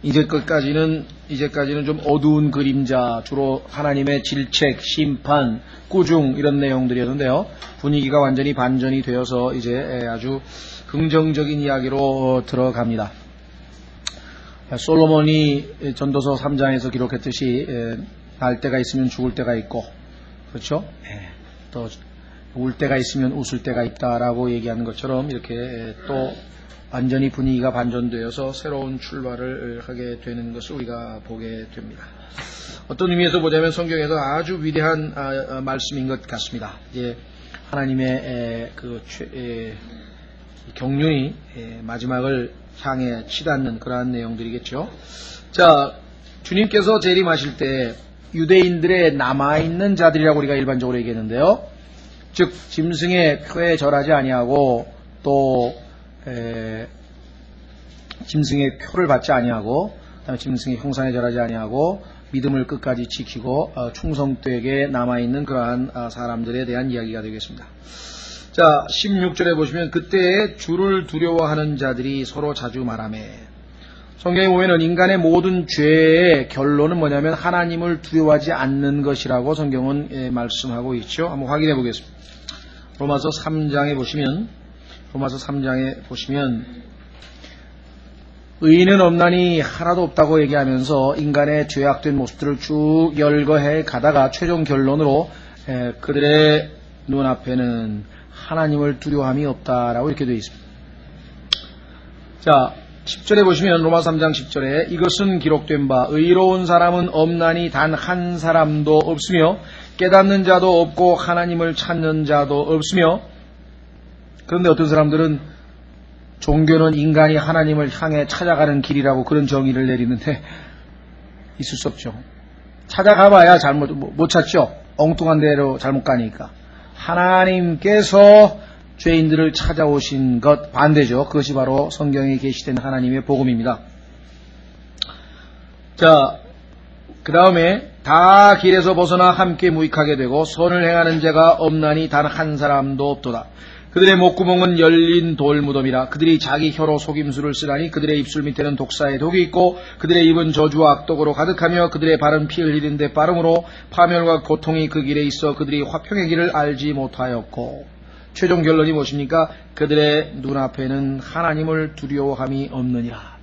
이제까지는 좀 어두운 그림자, 주로 하나님의 질책, 심판, 꾸중 이런 내용들이었는데요. 분위기가 완전히 반전이 되어서 이제 아주 긍정적인 이야기로 들어갑니다. 솔로몬이 전도서 3장에서 기록했듯이 날 때가 있으면 죽을 때가 있고, 그렇죠? 또 울 때가 있으면 웃을 때가 있다라고 얘기하는 것처럼 이렇게 또 완전히 분위기가 반전되어서 새로운 출발을 하게 되는 것을 우리가 보게 됩니다. 어떤 의미에서 보자면 성경에서 아주 위대한 말씀인 것 같습니다. 이제 하나님의 경륜이 마지막을 향해 치닫는 그러한 내용들이겠죠. 자, 주님께서 재림하실 때 유대인들의 남아있는 자들이라고 우리가 일반적으로 얘기했는데요. 즉 짐승의 표에 절하지 아니하고 또 짐승의 표를 받지 아니하고 짐승의 형상에 절하지 아니하고 믿음을 끝까지 지키고 충성되게 남아있는 그러한 사람들에 대한 이야기가 되겠습니다. 자, 16절에 보시면 그때에 주를 두려워하는 자들이 서로 자주 말하며, 성경에 보면은 인간의 모든 죄의 결론은 뭐냐면 하나님을 두려워하지 않는 것이라고 성경은 말씀하고 있죠. 한번 확인해 보겠습니다. 로마서 3장에 보시면 의인은 없나니 하나도 없다고 얘기하면서 인간의 죄악된 모습들을 쭉 열거해 가다가 최종 결론으로 그들의 눈앞에는 하나님을 두려워함이 없다라고 이렇게 되어 있습니다. 자, 10절에 보시면 로마 3장 10절에 이것은 기록된 바 의로운 사람은 없나니 단 한 사람도 없으며 깨닫는 자도 없고 하나님을 찾는 자도 없으며. 그런데 어떤 사람들은 종교는 인간이 하나님을 향해 찾아가는 길이라고 그런 정의를 내리는데 있을 수 없죠. 찾아가봐야 못 찾죠. 엉뚱한 데로 잘못 가니까. 하나님께서 죄인들을 찾아오신 것 반대죠. 그것이 바로 성경에 게시된 하나님의 복음입니다. 자, 그 다음에 다 길에서 벗어나 함께 무익하게 되고 선을 행하는 자가 없나니 단 한 사람도 없도다. 그들의 목구멍은 열린 돌무덤이라. 그들이 자기 혀로 속임수를 쓰라니 그들의 입술 밑에는 독사의 독이 있고 그들의 입은 저주와 악독으로 가득하며 그들의 발은 피 흘리는 데 빠름으로 파멸과 고통이 그 길에 있어 그들이 화평의 길을 알지 못하였고. 최종 결론이 무엇입니까? 그들의 눈앞에는 하나님을 두려워함이 없느니라.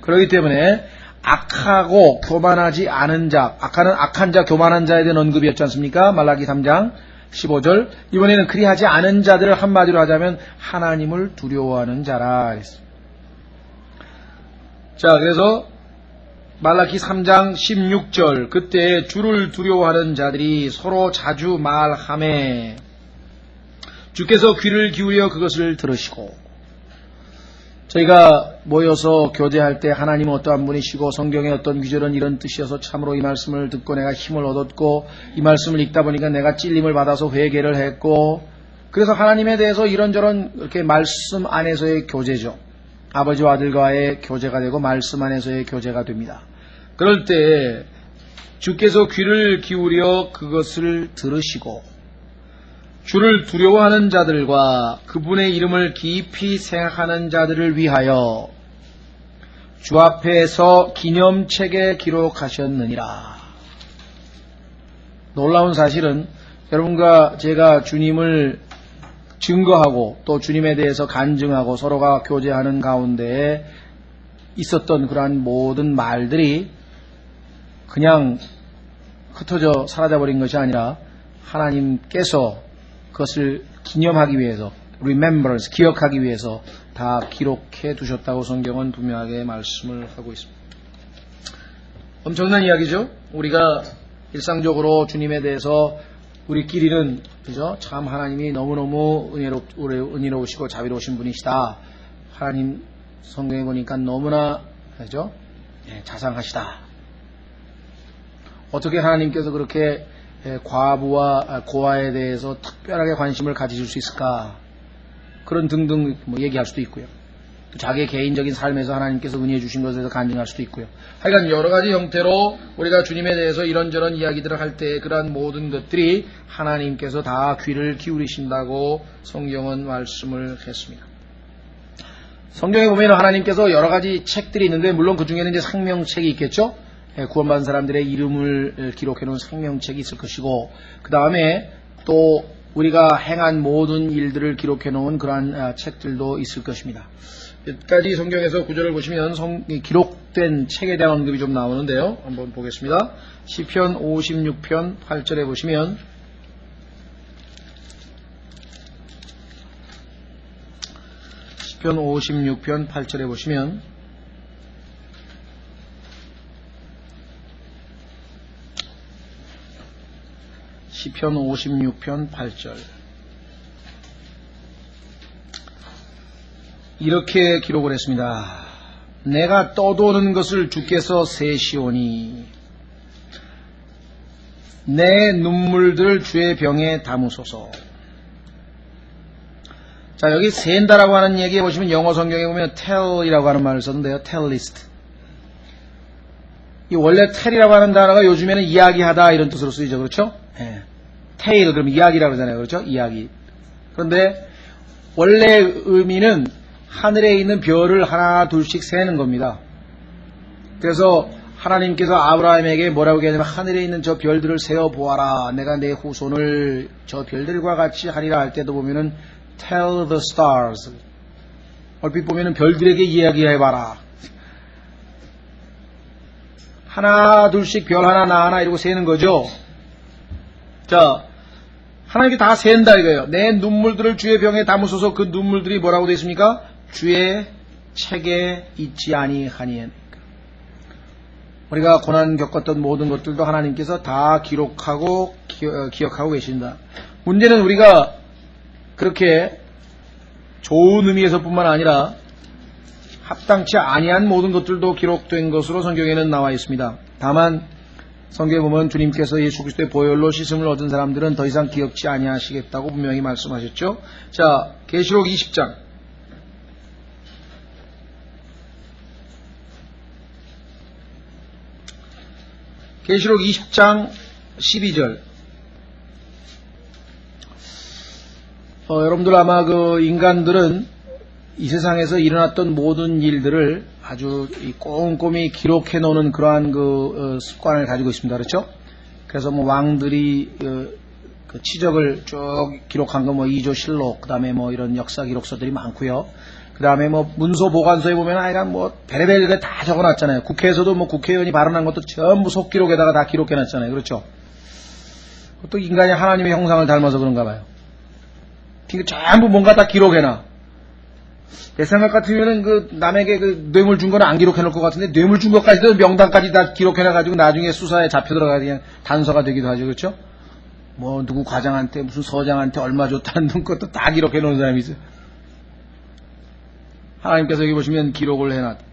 그렇기 때문에 악하고 교만하지 않은 자, 악한 자, 교만한 자에 대한 언급이었지 않습니까? 말라기 3장 15절. 이번에는 그리하지 않은 자들을 한마디로 하자면 하나님을 두려워하는 자라 그랬습니다. 자, 그래서 말라기 3장 16절. 그때 주를 두려워하는 자들이 서로 자주 말하매 주께서 귀를 기울여 그것을 들으시고. 저희가 모여서 교제할 때 하나님은 어떠한 분이시고 성경의 어떤 귀절은 이런 뜻이어서 참으로 이 말씀을 듣고 내가 힘을 얻었고 이 말씀을 읽다 보니까 내가 찔림을 받아서 회개를 했고, 그래서 하나님에 대해서 이런저런 이렇게 말씀 안에서의 교제죠. 아버지와 아들과의 교제가 되고 말씀 안에서의 교제가 됩니다. 그럴 때 주께서 귀를 기울여 그것을 들으시고 주를 두려워하는 자들과 그분의 이름을 깊이 생각하는 자들을 위하여 주 앞에서 기념책에 기록하셨느니라. 놀라운 사실은 여러분과 제가 주님을 증거하고 또 주님에 대해서 간증하고 서로가 교제하는 가운데에 있었던 그러한 모든 말들이 그냥 흩어져 사라져버린 것이 아니라 하나님께서 그것을 기념하기 위해서, remembrance, 기억하기 위해서 다 기록해 두셨다고 성경은 분명하게 말씀을 하고 있습니다. 엄청난 이야기죠. 우리가 일상적으로 주님에 대해서 우리끼리는 그죠? 참 하나님이 너무너무 은혜로우시고 자비로우신 분이시다. 하나님 성경에 보니까 너무나 그죠? 자상하시다. 어떻게 하나님께서 그렇게 과부와 고아에 대해서 특별하게 관심을 가지실 수 있을까? 그런 등등 얘기할 수도 있고요. 자기의 개인적인 삶에서 하나님께서 은혜해 주신 것에 대해서 간증할 수도 있고요. 하여간 여러 가지 형태로 우리가 주님에 대해서 이런저런 이야기들을 할 때 그러한 모든 것들이 하나님께서 다 귀를 기울이신다고 성경은 말씀을 했습니다. 성경에 보면 하나님께서 여러 가지 책들이 있는데 물론 그 중에는 이제 생명책이 있겠죠. 구원받은 사람들의 이름을 기록해 놓은 생명책이 있을 것이고 그 다음에 또 우리가 행한 모든 일들을 기록해 놓은 그러한 책들도 있을 것입니다. 여기까지 성경에서 구절을 보시면 기록된 책에 대한 언급이 좀 나오는데요. 한번 보겠습니다. 시편 56편 8절에 보시면 시편 56편 8절에 보시면 시편 56편 8절 이렇게 기록을 했습니다. 내가 떠도는 것을 주께서 세시오니 내 눈물들 주의 병에 담으소서. 자, 여기 센다라고 하는 얘기에 보시면 영어 성경에 보면 tell이라고 하는 말을 썼는데요. tell list. 이 원래 tell이라고 하는 단어가 요즘에는 이야기하다 이런 뜻으로 쓰이죠. 그렇죠? 예. tale 그러면 이야기라고 그러잖아요. 그렇죠? 이야기. 그런데 원래 의미는 하늘에 있는 별을 하나 둘씩 세는 겁니다. 그래서 하나님께서 아브라함에게 뭐라고 얘기하냐면 하늘에 있는 저 별들을 세어 보아라. 내가 내 후손을 저 별들과 같이 하리라 할 때도 보면은 tell the stars. 얼핏 보면은 별들에게 이야기해봐라. 하나 둘씩 별 하나 나 하나 이러고 세는 거죠. 자, 하나님께 다 센다 이거예요. 내 눈물들을 주의 병에 담으소서. 그 눈물들이 뭐라고 되어 있습니까? 주의 책에 있지 아니하니. 우리가 고난 겪었던 모든 것들도 하나님께서 다 기록하고 기억하고 계신다. 문제는 우리가 그렇게 좋은 의미에서뿐만 아니라 합당치 아니한 모든 것들도 기록된 것으로 성경에는 나와 있습니다. 다만 성경에 보면 주님께서 예수 그리스도의 보혈로 씻음을 얻은 사람들은 더 이상 기억치 아니하시겠다고 분명히 말씀하셨죠. 자, 계시록 20장 계시록 20장 12절. 여러분들 아마 그 인간들은 이 세상에서 일어났던 모든 일들을 아주 꼼꼼히 기록해 놓는 그러한 습관을 가지고 있습니다. 그렇죠? 그래서 뭐 왕들이 그 치적을 쭉 기록한 거 뭐 이조실록, 그 다음에 뭐 이런 역사 기록서들이 많고요. 그 다음에 뭐 문서 보관소에 보면 하여간 뭐 베레벨 다 적어놨잖아요. 국회에서도 뭐 국회의원이 발언한 것도 전부 속기록에다가 다 기록해놨잖아요. 그렇죠? 또 인간이 하나님의 형상을 닮아서 그런가 봐요. 그러니까 전부 뭔가 다 기록해놔. 내 생각 같으면은 남에게 뇌물 준 거는 안 기록해놓을 것 같은데 뇌물 준 것까지도 명단까지 다 기록해놔가지고 나중에 수사에 잡혀 들어가 그냥 단서가 되기도 하죠. 그렇죠? 뭐 누구 과장한테 무슨 서장한테 얼마 줬다는 것도 다 기록해놓은 사람이 있어요. 하나님께서 여기 보시면 기록을 해놨다.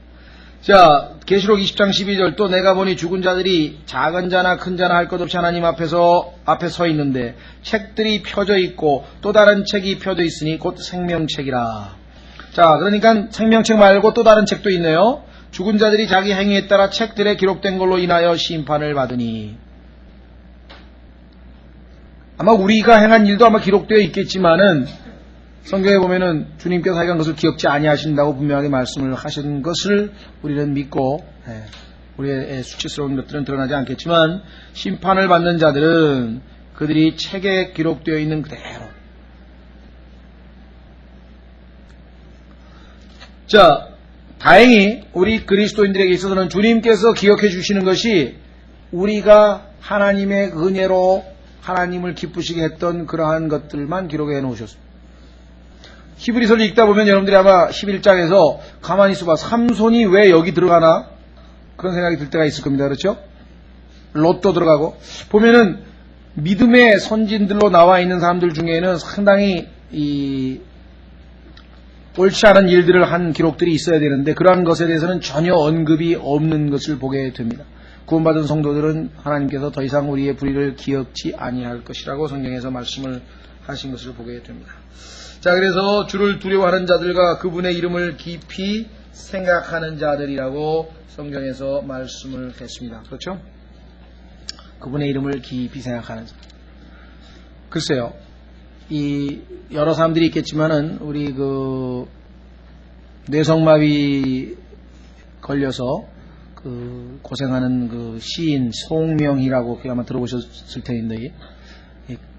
자, 계시록 20장 12절 또 내가 보니 죽은 자들이 작은 자나 큰 자나 할 것 없이 하나님 앞에 서 있는데 책들이 펴져 있고 또 다른 책이 펴져 있으니 곧 생명책이라. 자, 그러니까 생명책 말고 또 다른 책도 있네요. 죽은 자들이 자기 행위에 따라 책들에 기록된 걸로 인하여 심판을 받으니. 아마 우리가 행한 일도 아마 기록되어 있겠지만은 성경에 보면은 주님께서 하여간 것을 기억지 아니하신다고 분명하게 말씀을 하신 것을 우리는 믿고 우리의 수치스러운 것들은 드러나지 않겠지만 심판을 받는 자들은 그들이 책에 기록되어 있는 그대로. 자, 다행히 우리 그리스도인들에게 있어서는 주님께서 기억해 주시는 것이 우리가 하나님의 은혜로 하나님을 기쁘시게 했던 그러한 것들만 기록해 놓으셨습니다. 히브리서를 읽다 보면 여러분들이 아마 11장에서 가만히 있어봐. 삼손이 왜 여기 들어가나? 그런 생각이 들 때가 있을 겁니다. 그렇죠? 롯도 들어가고. 보면은 믿음의 선진들로 나와 있는 사람들 중에는 상당히 옳지 않은 일들을 한 기록들이 있어야 되는데 그러한 것에 대해서는 전혀 언급이 없는 것을 보게 됩니다. 구원받은 성도들은 하나님께서 더 이상 우리의 불의를 기억지 아니할 것이라고 성경에서 말씀을 하신 것을 보게 됩니다. 자, 그래서 주를 두려워하는 자들과 그분의 이름을 깊이 생각하는 자들이라고 성경에서 말씀을 했습니다. 그렇죠? 그분의 이름을 깊이 생각하는 자. 글쎄요, 여러 사람들이 있겠지만은 우리 뇌성마비 걸려서 고생하는 그 시인 송명희라고 아마 들어보셨을 텐데,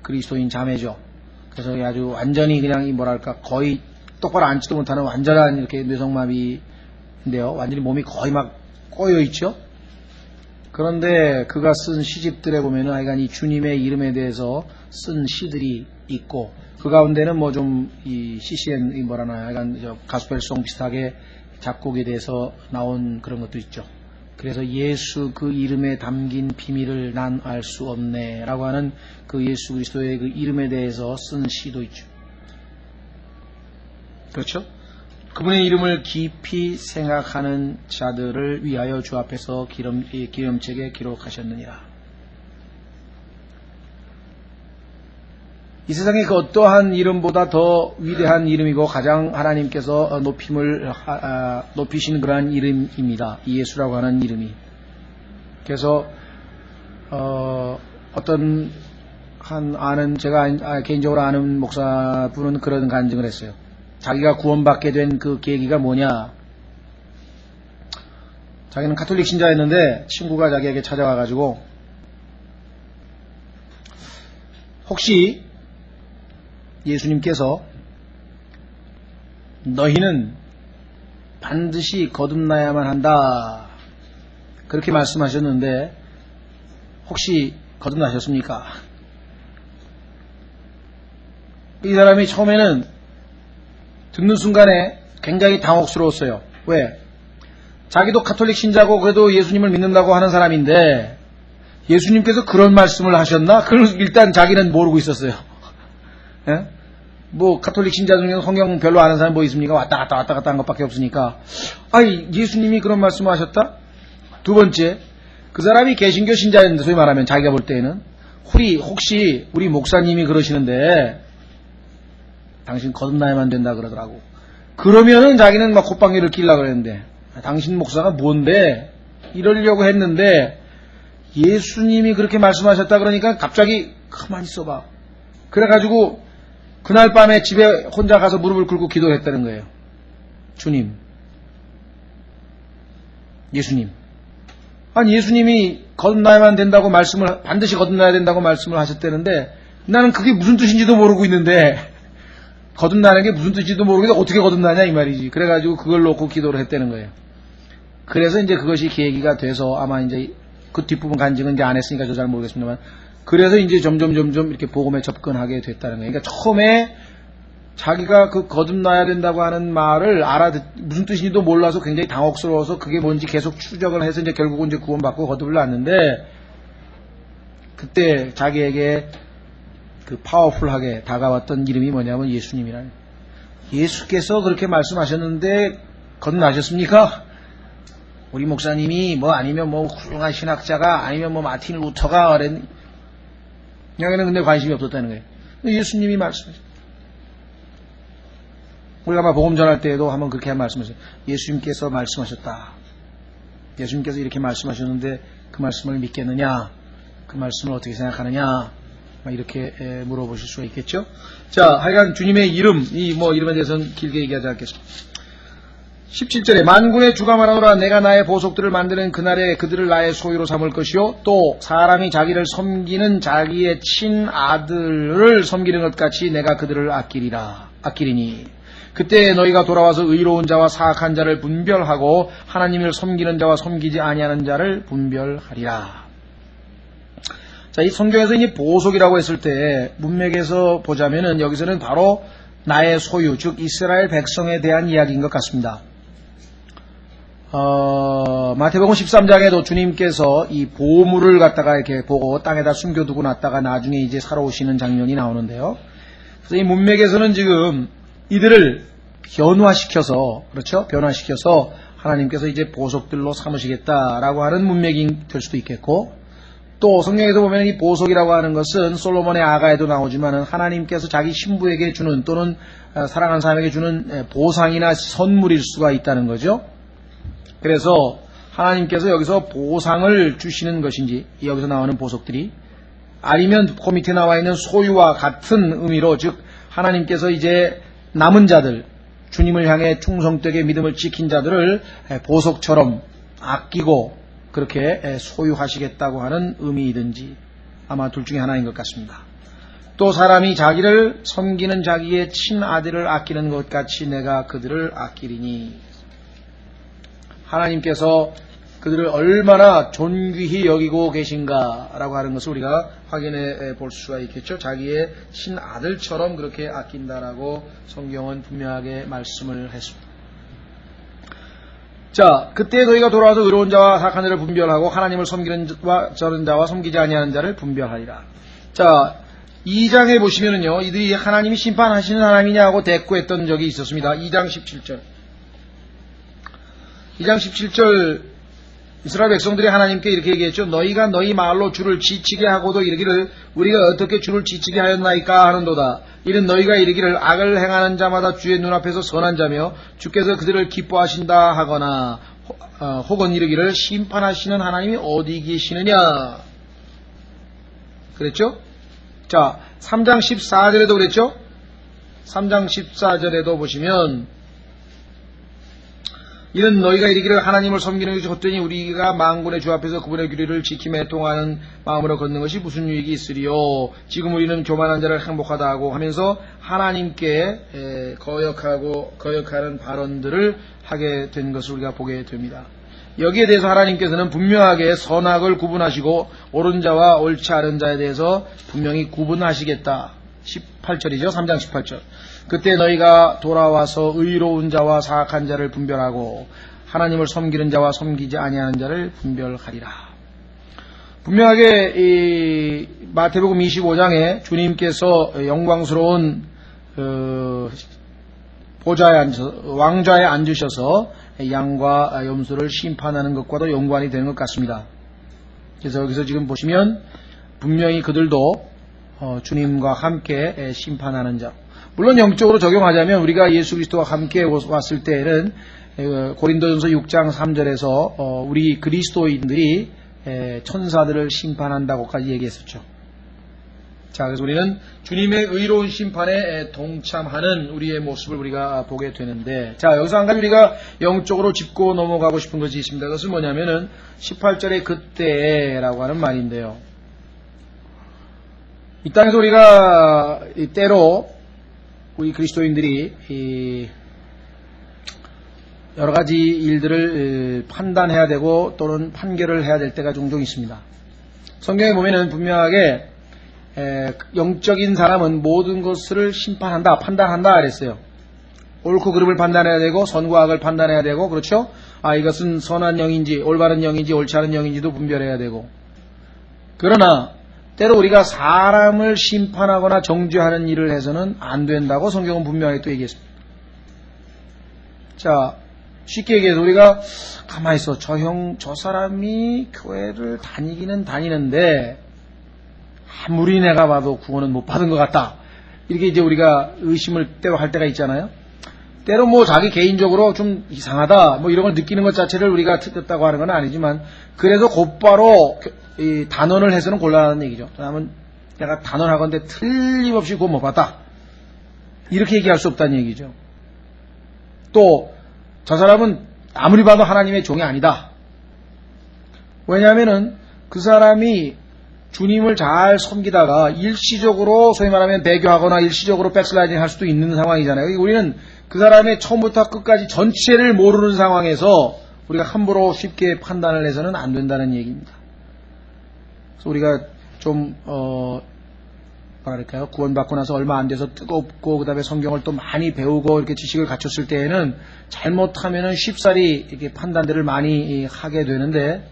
그리스도인 자매죠. 그래서 아주 완전히 그냥 뭐랄까 거의 똑바로 앉지도 못하는 완전한 이렇게 뇌성마비인데요. 완전히 몸이 거의 막 꼬여 있죠. 그런데 그가 쓴 시집들에 보면은 하여간 이 주님의 이름에 대해서 쓴 시들이 있고, 그 가운데는 뭐 좀 이 CCN 뭐라나 하여간 가스펠송 비슷하게 작곡에 대해서 나온 그런 것도 있죠. 그래서 예수 그 이름에 담긴 비밀을 난 알 수 없네 라고 하는 그 예수 그리스도의 그 이름에 대해서 쓴 시도 있죠. 그렇죠? 그분의 이름을 깊이 생각하는 자들을 위하여 주 앞에서 기름책에 기록하셨느니라. 이 세상에 그 어떠한 이름보다 더 위대한 이름이고 가장 하나님께서 높이신 그러한 이름입니다. 예수라고 하는 이름이. 그래서 어떤 제가 개인적으로 아는 목사분은 그런 간증을 했어요. 자기가 구원받게 된 그 계기가 뭐냐. 자기는 가톨릭 신자였는데 친구가 자기에게 찾아와가지고 혹시 예수님께서 너희는 반드시 거듭나야만 한다 그렇게 말씀하셨는데 혹시 거듭나셨습니까? 이 사람이 처음에는 듣는 순간에 굉장히 당혹스러웠어요. 왜? 자기도 가톨릭 신자고 그래도 예수님을 믿는다고 하는 사람인데 예수님께서 그런 말씀을 하셨나? 그걸 일단 자기는 모르고 있었어요. 예? 뭐 가톨릭 신자 중에 성경 별로 아는 사람 뭐 있습니까? 왔다 갔다 한 것밖에 없으니까. 아니 예수님이 그런 말씀을 하셨다? 두 번째, 그 사람이 개신교 신자였는데 소위 말하면 자기가 볼 때에는 혹시 우리 목사님이 그러시는데 당신 거듭나야만 된다 그러더라고. 그러면은 자기는 막 콧방귀를 끼려고 그랬는데 당신 목사가 뭔데 이러려고 했는데 예수님이 그렇게 말씀하셨다 그러니까 갑자기 가만히 있어봐. 그래가지고 그날 밤에 집에 혼자 가서 무릎을 꿇고 기도했다는 거예요. 주님, 예수님. 아니 예수님이 거듭나야만 된다고 반드시 거듭나야 된다고 말씀을 하셨다는데 나는 그게 무슨 뜻인지도 모르고 있는데 거듭나는 게 무슨 뜻인지도 모르겠는데 어떻게 거듭나냐 이 말이지. 그래가지고 그걸 놓고 기도를 했다는 거예요. 그래서 이제 그것이 계기가 돼서 아마 이제 그 뒷부분 간증은 이제 안 했으니까 저 잘 모르겠습니다만 그래서 이제 점점 이렇게 복음에 접근하게 됐다는 거예요. 그러니까 처음에 자기가 그 거듭나야 된다고 하는 말을 무슨 뜻인지도 몰라서 굉장히 당혹스러워서 그게 뭔지 계속 추적을 해서 이제 결국은 이제 구원받고 거듭을 났는데 그때 자기에게 그 파워풀하게 다가왔던 이름이 뭐냐면 예수님이라는. 예수께서 그렇게 말씀하셨는데 거듭나셨습니까? 우리 목사님이 뭐 아니면 뭐 훌륭한 신학자가 아니면 뭐 마틴 루터가 그랬니? 여기는 근데 관심이 없었다는 거예요. 예수님이 말씀하셨어요. 우리가 아마 복음 전할 때에도 한번 그렇게 말씀하셨어요. 예수님께서 말씀하셨다. 예수님께서 이렇게 말씀하셨는데 그 말씀을 믿겠느냐? 그 말씀을 어떻게 생각하느냐? 이렇게 물어보실 수가 있겠죠. 자, 하여간 주님의 이름, 이름에 대해서는 길게 얘기하지 않겠습니다. 17절에 만군의 주가 말하노라 내가 나의 보속들을 만드는 그날에 그들을 나의 소유로 삼을 것이요 또 사람이 자기를 섬기는 자기의 친아들을 섬기는 것 같이 내가 그들을 아끼리니 그때 너희가 돌아와서 의로운 자와 사악한 자를 분별하고 하나님을 섬기는 자와 섬기지 아니하는 자를 분별하리라. 자, 이 성경에서 이 보속이라고 했을 때 문맥에서 보자면은 여기서는 바로 나의 소유, 즉 이스라엘 백성에 대한 이야기인 것 같습니다. 마태복음 13장에도 주님께서 이 보물을 갖다가 이렇게 보고 땅에다 숨겨두고 놨다가 나중에 이제 살아오시는 장면이 나오는데요. 그래서 이 문맥에서는 지금 이들을 변화시켜서 하나님께서 이제 보속들로 삼으시겠다라고 하는 문맥이 될 수도 있겠고, 또 성경에서 보면 이 보속이라고 하는 것은 솔로몬의 아가에도 나오지만 하나님께서 자기 신부에게 주는 또는 사랑하는 사람에게 주는 보상이나 선물일 수가 있다는 거죠. 그래서 하나님께서 여기서 보상을 주시는 것인지 여기서 나오는 보속들이 아니면 그 밑에 나와 있는 소유와 같은 의미로 즉 하나님께서 이제 남은 자들 주님을 향해 충성되게 믿음을 지킨 자들을 보석처럼 아끼고 그렇게 소유하시겠다고 하는 의미이든지 아마 둘 중에 하나인 것 같습니다. 또 사람이 자기를 섬기는 자기의 친아들을 아끼는 것 같이 내가 그들을 아끼리니, 하나님께서 그들을 얼마나 존귀히 여기고 계신가라고 하는 것을 우리가 확인해 볼 수가 있겠죠. 자기의 친아들처럼 그렇게 아낀다라고 성경은 분명하게 말씀을 했습니다. 자, 그때 너희가 돌아와서 의로운 자와 사악한 자를 분별하고 하나님을 섬기는 자와 섬기지 아니하는 자를 분별하리라. 자, 2장에 보시면은요, 이들이 하나님이 심판하시는 하나님이냐고 대꾸했던 적이 있었습니다. 2장 17절. 2장 17절 이스라엘 백성들이 하나님께 이렇게 얘기했죠. 너희가 너희 말로 주를 지치게 하고도 이르기를 우리가 어떻게 주를 지치게 하였나이까 하는도다. 이는 너희가 이르기를 악을 행하는 자마다 주의 눈앞에서 선한 자며 주께서 그들을 기뻐하신다 하거나 혹은 이르기를 심판하시는 하나님이 어디 계시느냐 그랬죠. 자, 3장 14절에도 그랬죠. 3장 14절에도 보시면 이는 너희가 이르기를 하나님을 섬기는 것이 헛되니 우리가 만군의 주 앞에서 그분의 규례를 지킴에 동하는 마음으로 걷는 것이 무슨 유익이 있으리요. 지금 우리는 교만한 자를 행복하다 하고 하면서 하나님께 거역하는 발언들을 하게 된 것을 우리가 보게 됩니다. 여기에 대해서 하나님께서는 분명하게 선악을 구분하시고 옳은 자와 옳지 않은 자에 대해서 분명히 구분하시겠다. 18절이죠. 3장 18절. 그때 너희가 돌아와서 의로운 자와 사악한 자를 분별하고 하나님을 섬기는 자와 섬기지 아니하는 자를 분별하리라. 분명하게 이 마태복음 25장에 주님께서 영광스러운 보좌에 왕좌에 앉으셔서 양과 염소를 심판하는 것과도 연관이 되는 것 같습니다. 그래서 여기서 지금 보시면 분명히 그들도 주님과 함께 심판하는 자. 물론 영적으로 적용하자면 우리가 예수 그리스도와 함께 왔을 때에는 고린도전서 6장 3절에서 우리 그리스도인들이 천사들을 심판한다고까지 얘기했었죠. 자, 그래서 우리는 주님의 의로운 심판에 동참하는 우리의 모습을 우리가 보게 되는데, 자, 여기서 한 가지 우리가 영적으로 짚고 넘어가고 싶은 것이 있습니다. 그것은 뭐냐면은 18절에 그때라고 하는 말인데요. 이 땅에서 우리가 때로 우리 그리스도인들이 여러 가지 일들을 판단해야 되고 또는 판결을 해야 될 때가 종종 있습니다. 성경에 보면은 분명하게 영적인 사람은 모든 것을 심판한다, 판단한다 그랬어요. 옳고 그름을 판단해야 되고 선과 악을 판단해야 되고, 그렇죠? 이것은 선한 영인지 올바른 영인지 옳지 않은 영인지도 분별해야 되고. 그러나 때로 우리가 사람을 심판하거나 정죄하는 일을 해서는 안 된다고 성경은 분명하게 또 얘기했습니다. 자, 쉽게 얘기해서 우리가 가만히 있어. 저 사람이 교회를 다니기는 다니는데 아무리 내가 봐도 구원은 못 받은 것 같다. 이렇게 이제 우리가 의심을 때로 할 때가 있잖아요. 때로 뭐 자기 개인적으로 좀 이상하다 뭐 이런 걸 느끼는 것 자체를 우리가 틀렸다고 하는 건 아니지만, 그래도 곧바로 이 단언을 해서는 곤란하다는 얘기죠. 왜냐하면 내가 단언하건대 틀림없이 구원 못 받았다 이렇게 얘기할 수 없다는 얘기죠. 또 저 사람은 아무리 봐도 하나님의 종이 아니다. 왜냐하면은 그 사람이 주님을 잘 섬기다가 일시적으로 소위 말하면 배교하거나 일시적으로 백슬라이딩 할 수도 있는 상황이잖아요. 우리는 그 사람의 처음부터 끝까지 전체를 모르는 상황에서 우리가 함부로 쉽게 판단을 해서는 안 된다는 얘기입니다. 그래서 우리가 좀 뭐랄까요, 구원받고 나서 얼마 안 돼서 뜨겁고 그 다음에 성경을 또 많이 배우고 이렇게 지식을 갖췄을 때에는 잘못하면은 쉽사리 이렇게 판단들을 많이 하게 되는데,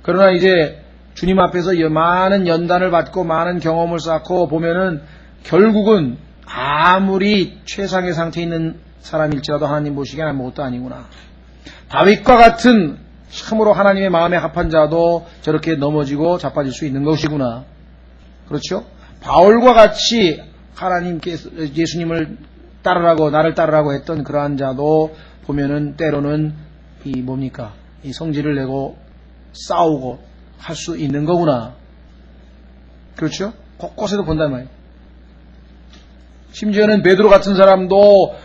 그러나 이제 주님 앞에서 많은 연단을 받고 많은 경험을 쌓고 보면은 결국은 아무리 최상의 상태에 있는 사람일지라도 하나님 보시기엔 아무것도 아니구나. 다윗과 같은 참으로 하나님의 마음에 합한 자도 저렇게 넘어지고 자빠질 수 있는 것이구나. 그렇죠? 바울과 같이 하나님께서 예수님을 따르라고 나를 따르라고 했던 그러한 자도 보면은 때로는 이 성질을 내고 싸우고 할 수 있는 거구나. 그렇죠? 곳곳에도 본단 말이에요. 심지어는 베드로 같은 사람도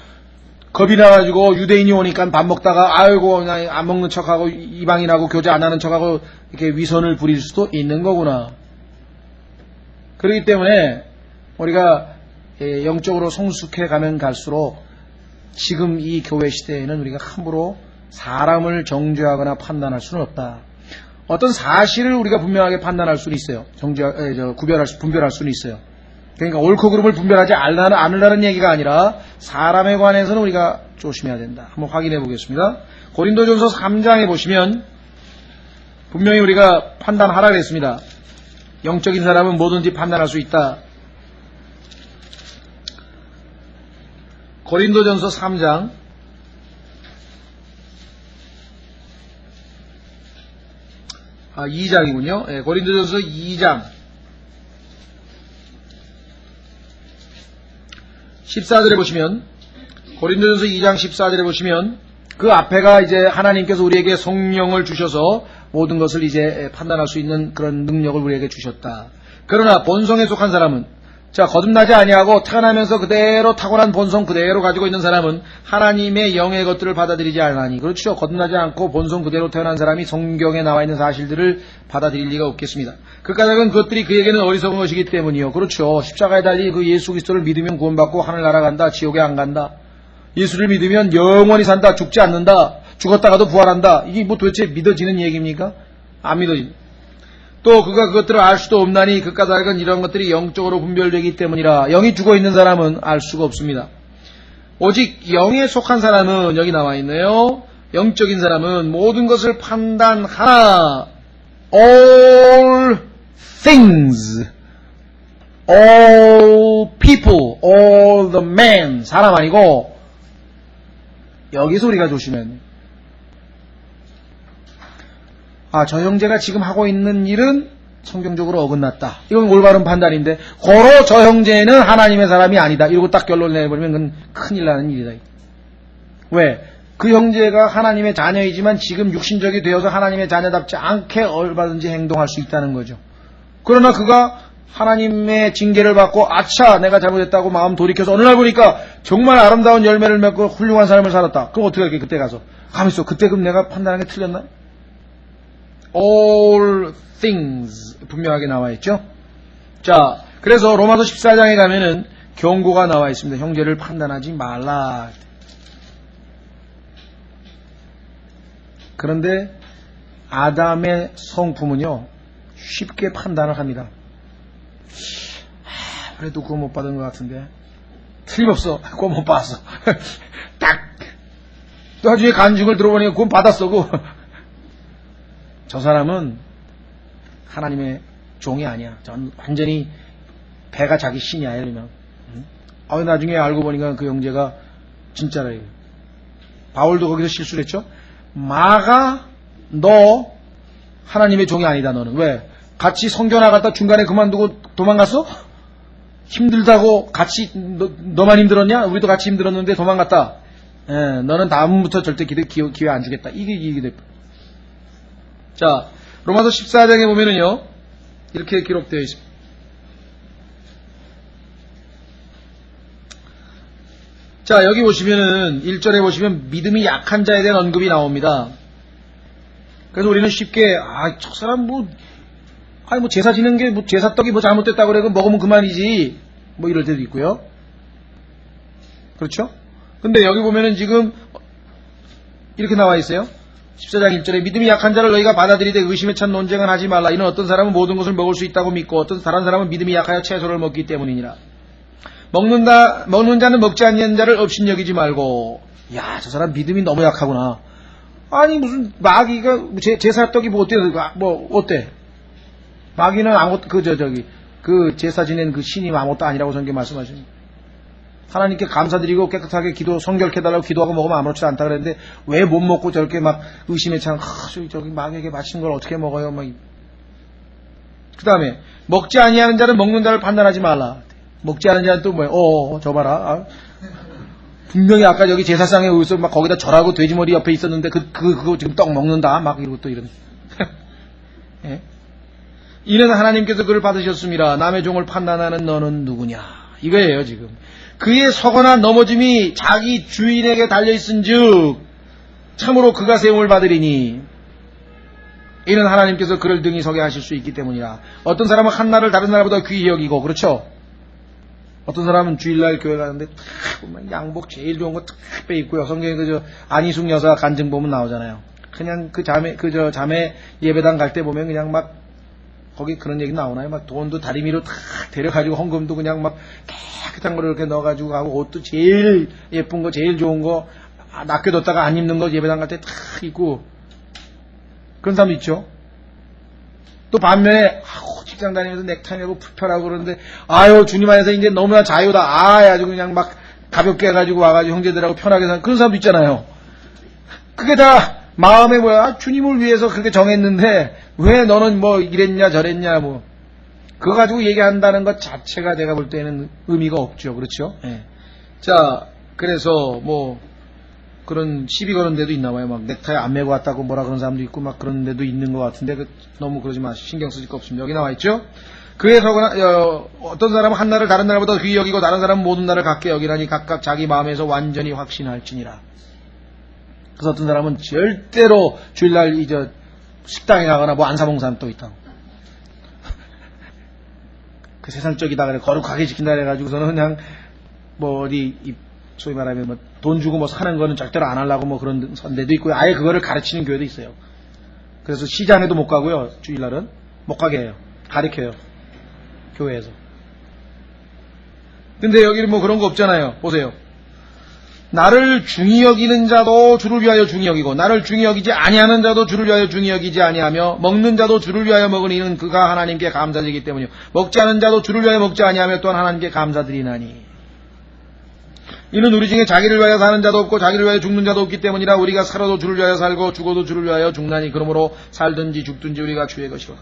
겁이 나가지고 유대인이 오니까 밥 먹다가 아이고 그냥 안 먹는 척하고 이방인하고 교제 안 하는 척하고 이렇게 위선을 부릴 수도 있는 거구나. 그렇기 때문에 우리가 영적으로 성숙해 가면 갈수록 지금 이 교회 시대에는 우리가 함부로 사람을 정죄하거나 판단할 수는 없다. 어떤 사실을 우리가 분명하게 판단할 수는 있어요. 분별할 수는 있어요. 그러니까 옳고 그름을 분별하지 않으라는 얘기가 아니라 사람에 관해서는 우리가 조심해야 된다. 한번 확인해 보겠습니다. 고린도전서 3장에 보시면 분명히 우리가 판단하라 그랬습니다. 영적인 사람은 뭐든지 판단할 수 있다. 고린도전서 3장 2장이군요. 고린도전서 2장 14절에 보시면 고린도전서 2장 14절에 보시면 그 앞에가 이제 하나님께서 우리에게 성령을 주셔서 모든 것을 이제 판단할 수 있는 그런 능력을 우리에게 주셨다. 그러나 본성에 속한 사람은 거듭나지 아니하고 태어나면서 그대로 타고난 본성 그대로 가지고 있는 사람은 하나님의 영의 것들을 받아들이지 않으니 그렇죠. 거듭나지 않고 본성 그대로 태어난 사람이 성경에 나와 있는 사실들을 받아들일 리가 없겠습니다. 그 까닭은 그것들이 그에게는 어리석은 것이기 때문이요. 그렇죠. 십자가에 달린 그 예수 그리스도를 믿으면 구원받고 하늘 날아간다. 지옥에 안 간다. 예수를 믿으면 영원히 산다. 죽지 않는다. 죽었다가도 부활한다. 이게 뭐 도대체 믿어지는 얘기입니까? 안 믿어집니다. 또 그가 그것들을 알 수도 없나니 그 까닭은 이런 것들이 영적으로 분별되기 때문이라. 영이 죽어있는 사람은 알 수가 없습니다. 오직 영에 속한 사람은 여기 나와 있네요. 영적인 사람은 모든 것을 판단하나 all things, all people, all the men 사람 아니고 여기서 우리가 조심해야 돼요. 저 형제가 지금 하고 있는 일은 성경적으로 어긋났다. 이건 올바른 판단인데 고로 저 형제는 하나님의 사람이 아니다. 이러고 딱 결론 내버리면 그건 큰일 나는 일이다. 왜? 그 형제가 하나님의 자녀이지만 지금 육신적이 되어서 하나님의 자녀답지 않게 얼마든지 행동할 수 있다는 거죠. 그러나 그가 하나님의 징계를 받고 아차 내가 잘못했다고 마음 돌이켜서 어느 날 보니까 정말 아름다운 열매를 맺고 훌륭한 삶을 살았다. 그럼 어떻게 할게? 그때 가서 가만있어. 그때 그럼 내가 판단한 게 틀렸나? all things 분명하게 나와 있죠. 자, 그래서 로마서 14장에 가면은 경고가 나와 있습니다. 형제를 판단하지 말라. 그런데 아담의 성품은요 쉽게 판단을 합니다. 그래도 구원 못 받은 것 같은데 틀림없어. 구원 못 받았어. 딱 나중에 간증을 들어보니까 구원 받았어. 저 사람은 하나님의 종이 아니야. 전 완전히 배가 자기 신이야. 이러면 나중에 알고 보니까 그 형제가 진짜래요. 바울도 거기서 실수를 했죠. 마가 너 하나님의 종이 아니다. 너는 왜? 같이 선교 나갔다 중간에 그만두고 도망갔어? 힘들다고 같이 너만 힘들었냐? 우리도 같이 힘들었는데 도망갔다. 너는 다음부터 절대 기회 안 주겠다. 이게 돼. 자, 로마서 14장에 보면은요, 이렇게 기록되어 있습니다. 자, 여기 보시면은, 1절에 보시면 믿음이 약한 자에 대한 언급이 나옵니다. 그래서 우리는 쉽게, 저 사람 제사 지는 게, 제사 떡이 잘못됐다고 그래, 먹으면 그만이지. 이럴 때도 있고요. 그렇죠? 근데 여기 보면은 지금, 이렇게 나와 있어요. 14장 1절에 믿음이 약한 자를 너희가 받아들이되 의심에 찬 논쟁은 하지 말라. 이는 어떤 사람은 모든 것을 먹을 수 있다고 믿고 어떤 다른 사람은 믿음이 약하여 채소를 먹기 때문이니라. 먹는 자는 먹지 않는 자를 업신여기지 말고. 저 사람 믿음이 너무 약하구나. 아니 무슨 마귀가 제사떡이 어때? 마귀는 아무것도 그 제사 지낸 그 신이 아무것도 아니라고 성경 말씀하십니다. 하나님께 감사드리고 깨끗하게 성결케 해달라고 기도하고 먹으면 아무렇지도 않다 그랬는데 왜 못 먹고 저렇게 막 의심에 찬 저기 마귀에게 마친 걸 어떻게 먹어요? 그 다음에 먹지 아니하는 자는 먹는 자를 판단하지 말라. 먹지 않은 자는 또 뭐예요? 저 봐라. 분명히 아까 여기 제사상에 의해서 막 거기다 절하고 돼지머리 옆에 있었는데 그거 지금 떡 먹는다. 막 이러고 또 이런. 예? 이는 하나님께서 그를 받으셨습니다. 남의 종을 판단하는 너는 누구냐? 이거예요, 지금. 그의 서거나 넘어짐이 자기 주인에게 달려있은 즉, 참으로 그가 세움을 받으리니, 이는 하나님께서 그를 등이 서게 하실 수 있기 때문이라. 어떤 사람은 한 날을 다른 날보다 귀히 여기고, 그렇죠? 어떤 사람은 주일날 교회 가는데, 양복 제일 좋은 거 탁 빼입고요. 성경에 안희숙 여사 간증 보면 나오잖아요. 그냥 자매 예배당 갈 때 보면 그냥 막, 거기 그런 얘기 나오나요? 막 돈도 다리미로 다 데려가지고 헌금도 그냥 막 깨끗한 거를 이렇게 넣어가지고 가고 옷도 제일 예쁜 거, 제일 좋은 거, 낚여뒀다가 안 입는 거 예배당 갈 때 다 입고 그런 사람도 있죠. 또 반면에 직장 다니면서 넥타이 메고 불편하고 그러는데 아유 주님 안에서 이제 너무나 자유다. 아주 그냥 막 가볍게 해가지고 와가지고 형제들하고 편하게 사는 그런 사람도 있잖아요. 그게 다 마음에 뭐야 주님을 위해서 그렇게 정했는데 왜 너는 뭐 이랬냐 저랬냐 뭐 그거 가지고 얘기한다는 것 자체가 내가 볼 때는 의미가 없죠. 그렇죠? 예. 자 그래서 뭐 그런 시비 거는 데도 있나 봐요. 막 넥타이 안 메고 왔다고 뭐라 그런 사람도 있고 막 그런 데도 있는 것 같은데 너무 그러지 마시고 신경 쓰실 거 없습니다. 여기 나와 있죠. 그에 서거나 어떤 사람은 한 날을 다른 날보다 귀히 여기고 다른 사람은 모든 날을 같게 여기라니 각각 자기 마음에서 완전히 확신할지니라. 그래서 어떤 사람은 절대로 주일날 이제 식당에 가거나 뭐 안 사먹는 사람 또 있다고. 그 세상적이다 그래 거룩하게 지킨다 그래가지고서는 그냥 뭐 어디 소위 말하면 뭐 돈 주고 뭐 사는 거는 절대로 안 하려고 뭐 그런 데도 있고요. 아예 그거를 가르치는 교회도 있어요. 그래서 시장에도 못 가고요. 주일날은 못 가게 해요. 가르쳐요. 교회에서. 근데 여기는 뭐 그런 거 없잖아요. 보세요. 나를 중히 여기는 자도 주를 위하여 중히 여기고 나를 중히 여기지 아니하는 자도 주를 위하여 중히 여기지 아니하며 먹는 자도 주를 위하여 먹으니 이는 그가 하나님께 감사드리기 때문이요 먹지 않은 자도 주를 위하여 먹지 아니하며 또한 하나님께 감사드리나니 이는 우리 중에 자기를 위하여 사는 자도 없고 자기를 위하여 죽는 자도 없기 때문이라 우리가 살아도 주를 위하여 살고 죽어도 주를 위하여 죽나니 그러므로 살든지 죽든지 우리가 주의 것이로다.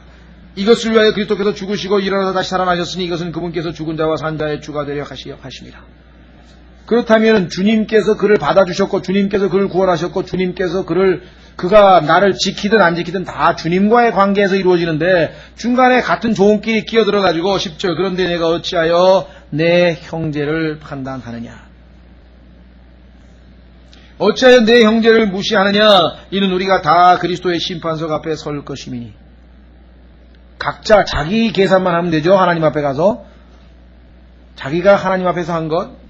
이것을 위하여 그리스도께서 죽으시고 일어나서 다시 살아나셨으니 이것은 그분께서 죽은 자와 산 자의 주가 되려 하심이라. 그렇다면 주님께서 그를 받아주셨고 주님께서 그를 구원하셨고 주님께서 그가 나를 지키든 안 지키든 다 주님과의 관계에서 이루어지는데 중간에 같은 조언끼리 끼어들어가지고 10절 그런데 내가 어찌하여 내 형제를 판단하느냐. 어찌하여 내 형제를 무시하느냐. 이는 우리가 다 그리스도의 심판석 앞에 설 것이미니. 각자 자기 계산만 하면 되죠. 하나님 앞에 가서 자기가 하나님 앞에서 한 것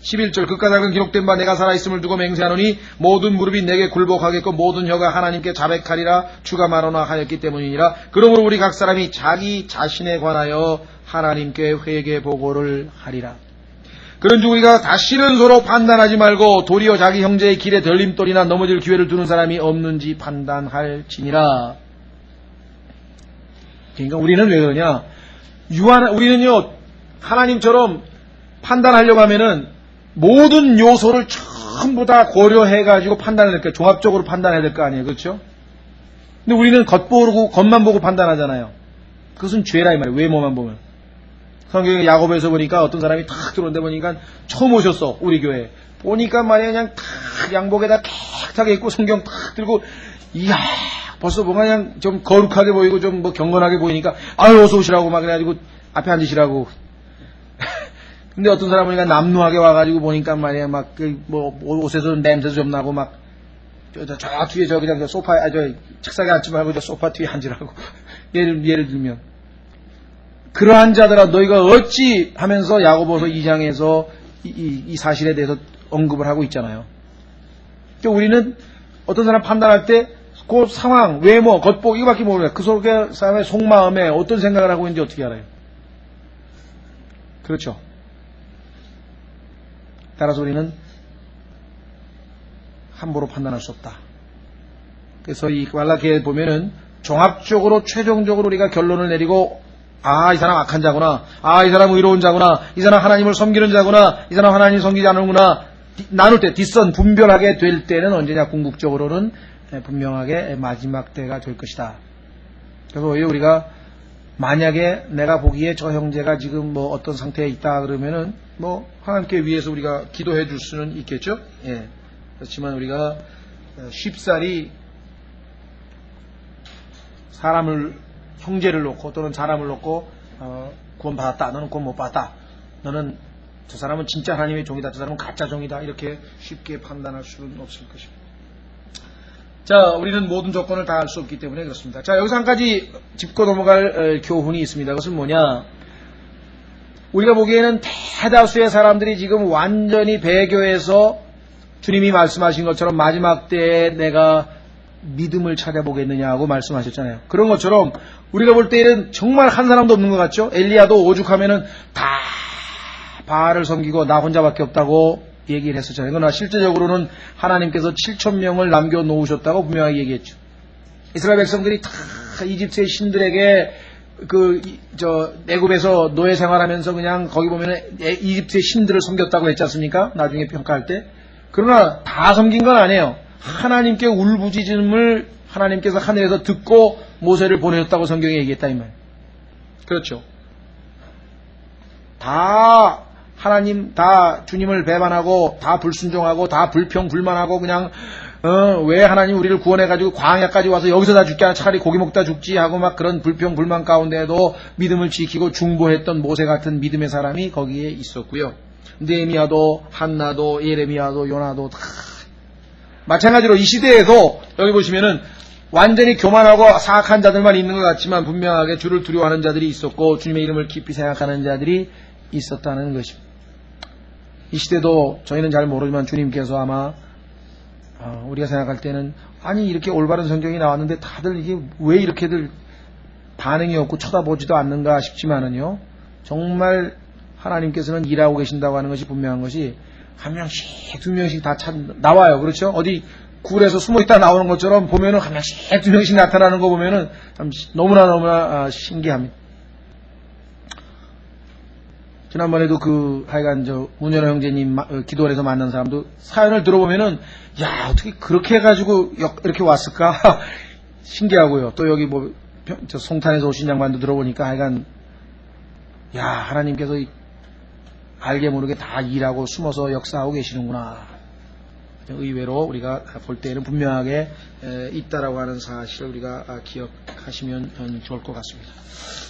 11절 그까지 기록된 바 내가 살아있음을 두고 맹세하노니 모든 무릎이 내게 굴복하겠고 모든 혀가 하나님께 자백하리라 주가 말하노라 하였기 때문이니라. 그러므로 우리 각 사람이 자기 자신에 관하여 하나님께 회개 보고를 하리라. 그런즉 우리가 다시는 서로 판단하지 말고 도리어 자기 형제의 길에 덜림돌이나 넘어질 기회를 두는 사람이 없는지 판단할지니라. 그러니까 우리는 왜 그러냐. 우리는요 하나님처럼 판단하려고 하면은 모든 요소를 전부 다 고려해가지고 판단해야 될 거예요. 종합적으로 판단해야 될 거 아니에요. 그렇죠? 근데 우리는 겉만 보고 판단하잖아요. 그것은 죄라 이 말이에요. 외모만 보면. 성경에 야고보에서 보니까 어떤 사람이 탁 들어오는데 보니까 처음 오셨어. 우리 교회에. 보니까 말이야 그냥 탁 양복에다 깨끗하게 입고 성경 탁 들고 이야 벌써 뭔가 그냥 좀 거룩하게 보이고 좀 뭐 경건하게 보이니까 아유 어서 오시라고 막 그래가지고 앞에 앉으시라고. 근데 어떤 사람은 그냥 남루하게 와가지고 보니까 말이야 막 뭐 옷에서 냄새도 좀 나고 막 저 뒤에 그냥 저 소파 책상에 앉지 말고 저 소파 뒤에 앉으라고. 예를 들면 그러한 자들아 너희가 어찌 하면서 야고보서 2장에서 이 사실에 대해서 언급을 하고 있잖아요. 그러니까 우리는 어떤 사람 판단할 때 그 상황, 외모, 겉보 이거밖에 모르요. 그 속에 사람의 속마음에 어떤 생각을 하고 있는지 어떻게 알아요? 그렇죠. 따라서 우리는 함부로 판단할 수 없다. 그래서 이 말라기에 보면은 종합적으로 최종적으로 우리가 결론을 내리고 이 사람 악한 자구나. 이 사람 의로운 자구나. 이 사람 하나님을 섬기는 자구나. 이 사람 하나님을 섬기지 않는구나. 나눌 때 분별하게 될 때는 언제냐 궁극적으로는 분명하게 마지막 때가 될 것이다. 그래서 우리가 만약에 내가 보기에 저 형제가 지금 뭐 어떤 상태에 있다 그러면은 뭐 하나님께 위해서 우리가 기도해 줄 수는 있겠죠. 예. 그렇지만 우리가 쉽사리 형제를 놓고 또는 사람을 놓고 구원 받았다. 너는 구원 못 받았다. 너는 저 사람은 진짜 하나님의 종이다, 저 사람은 가짜 종이다, 이렇게 쉽게 판단할 수는 없을 것입니다. 자, 우리는 모든 조건을 다 알 수 없기 때문에 그렇습니다. 자, 여기서 한 가지 짚고 넘어갈 교훈이 있습니다. 그것은 뭐냐? 우리가 보기에는 대다수의 사람들이 지금 완전히 배교해서 주님이 말씀하신 것처럼 마지막 때에 내가 믿음을 찾아보겠느냐고 말씀하셨잖아요. 그런 것처럼 우리가 볼 때에는 정말 한 사람도 없는 것 같죠? 엘리야도 오죽하면은 다 바알을 섬기고 나 혼자밖에 없다고 얘기를 했었잖아요. 그러나 실제적으로는 하나님께서 7,000명을 남겨놓으셨다고 분명하게 얘기했죠. 이스라엘 백성들이 다 이집트의 신들에게 애굽에서 노예 생활하면서 그냥 거기 보면은 이집트의 신들을 섬겼다고 했지 않습니까? 나중에 평가할 때. 그러나 다 섬긴 건 아니에요. 하나님께 울부짖음을 하나님께서 하늘에서 듣고 모세를 보내셨다고 성경에 얘기했다 이 말이에요. 그렇죠. 다 하나님, 다 주님을 배반하고 다 불순종하고 다 불평불만하고 그냥 왜 하나님 우리를 구원해가지고 광야까지 와서 여기서 다 죽게 하나 차라리 고기 먹다 죽지 하고 막 그런 불평불만 가운데에도 믿음을 지키고 중보했던 모세 같은 믿음의 사람이 거기에 있었고요. 느헤미야도 한나도 예레미야도 요나도 다 마찬가지로 이 시대에도 여기 보시면은 완전히 교만하고 사악한 자들만 있는 것 같지만 분명하게 주를 두려워하는 자들이 있었고 주님의 이름을 깊이 생각하는 자들이 있었다는 것입니다. 이 시대도 저희는 잘 모르지만 주님께서 아마 우리가 생각할 때는 아니 이렇게 올바른 성경이 나왔는데 다들 이게 왜 이렇게들 반응이 없고 쳐다보지도 않는가 싶지만은요, 정말 하나님께서는 일하고 계신다고 하는 것이 분명한 것이 한 명씩 두 명씩 다 나와요. 그렇죠? 어디 굴에서 숨어있다 나오는 것처럼 보면은 한 명씩 두 명씩 나타나는 거 보면은 참 너무나 신기합니다. 지난번에도 하여간 문현호 형제님 기도원에서 만난 사람도 사연을 들어보면은 야 어떻게 그렇게 해가지고 이렇게 왔을까 신기하고요. 또 여기 송탄에서 오신 양반도 들어보니까 하여간 야 하나님께서 알게 모르게 다 일하고 숨어서 역사하고 계시는구나. 의외로 우리가 볼 때에는 분명하게 있다라고 하는 사실을 우리가 기억하시면 좋을 것 같습니다.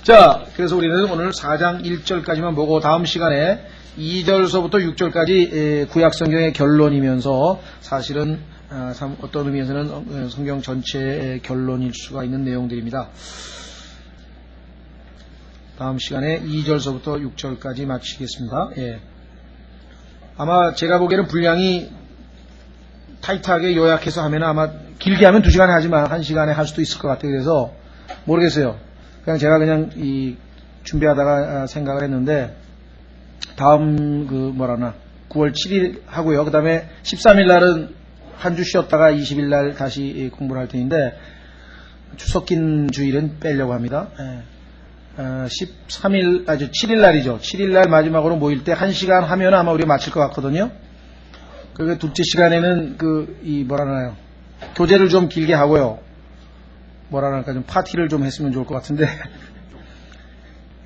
자, 그래서 우리는 오늘 4장 1절까지만 보고 다음 시간에 2절서부터 6절까지 구약성경의 결론이면서 사실은 어떤 의미에서는 성경 전체의 결론일 수가 있는 내용들입니다. 다음 시간에 2절서부터 6절까지 마치겠습니다. 예. 아마 제가 보기에는 분량이 타이트하게 요약해서 하면 아마 길게 하면 2시간에 하지만 1시간에 할 수도 있을 것 같아요. 그래서 모르겠어요. 제가 준비하다가 생각을 했는데 다음 9월 7일 하고요. 그 다음에 13일 날은 한 주 쉬었다가 20일 날 다시 공부를 할 테니데 추석 긴 주일은 빼려고 합니다. 7일 날이죠. 7일 날 마지막으로 모일 때 1시간 하면 아마 우리가 마칠 것 같거든요. 그리고 둘째 시간에는 교제를 좀 길게 하고요. 좀 파티를 좀 했으면 좋을 것 같은데.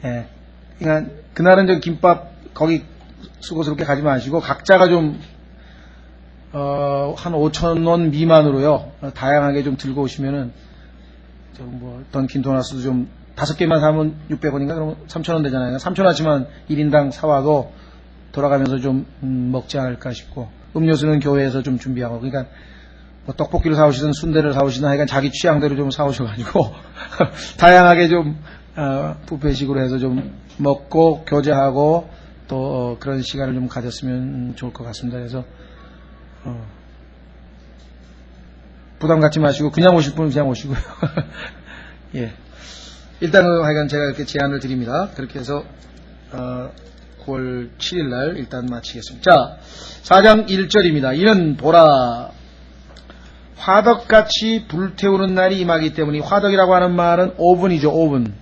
예. 그러니까 그날은 김밥 거기 수고스럽게 가지 마시고 각자가 좀 한 5,000원 미만으로요. 다양하게 좀 들고 오시면은 던킨 도너스도 좀 5개만 사면 600원인가 그러면 3,000원 되잖아요. 3,000원치만 1인당 사와도 돌아가면서 좀 먹지 않을까 싶고, 음료수는 교회에서 좀 준비하고, 그러니까 떡볶이를 사오시든 순대를 사오시든 하여간 자기 취향대로 좀 사오셔가지고 다양하게 좀 뷔페식으로 해서 좀 먹고 교제하고 또 그런 시간을 좀 가졌으면 좋을 것 같습니다. 그래서 부담 갖지 마시고 그냥 오실 분은 그냥 오시고요. 예. 일단 하여간 제가 이렇게 제안을 드립니다. 그렇게 해서 9월 7일 날 일단 마치겠습니다. 자, 4장 1절입니다. 이는 보라 화덕같이 불태우는 날이 임하기 때문에, 화덕이라고 하는 말은 오븐이죠. 오븐.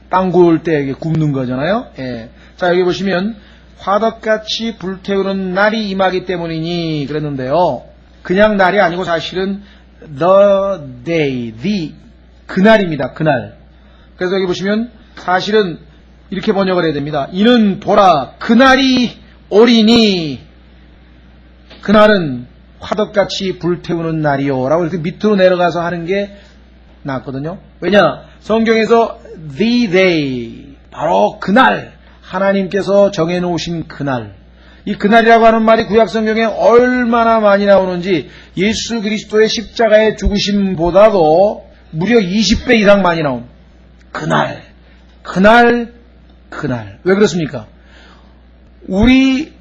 땅 구울 때 굽는 거잖아요. 예. 자, 여기 보시면 화덕같이 불태우는 날이 임하기 때문이니 그랬는데요. 그냥 날이 아니고 사실은 the day, 그날입니다. 그날. 그래서 여기 보시면 사실은 이렇게 번역을 해야 됩니다. 이는 보라 그날이 오리니, 그날은 화덕같이 불태우는 날이요 라고 이렇게 밑으로 내려가서 하는 게 낫거든요. 왜냐? 성경에서 the day, 바로 그날, 하나님께서 정해놓으신 그날, 이 그날이라고 하는 말이 구약성경에 얼마나 많이 나오는지 예수 그리스도의 십자가의 죽으심보다도 무려 20배 이상 많이 나온 그날. 왜 그렇습니까? 우리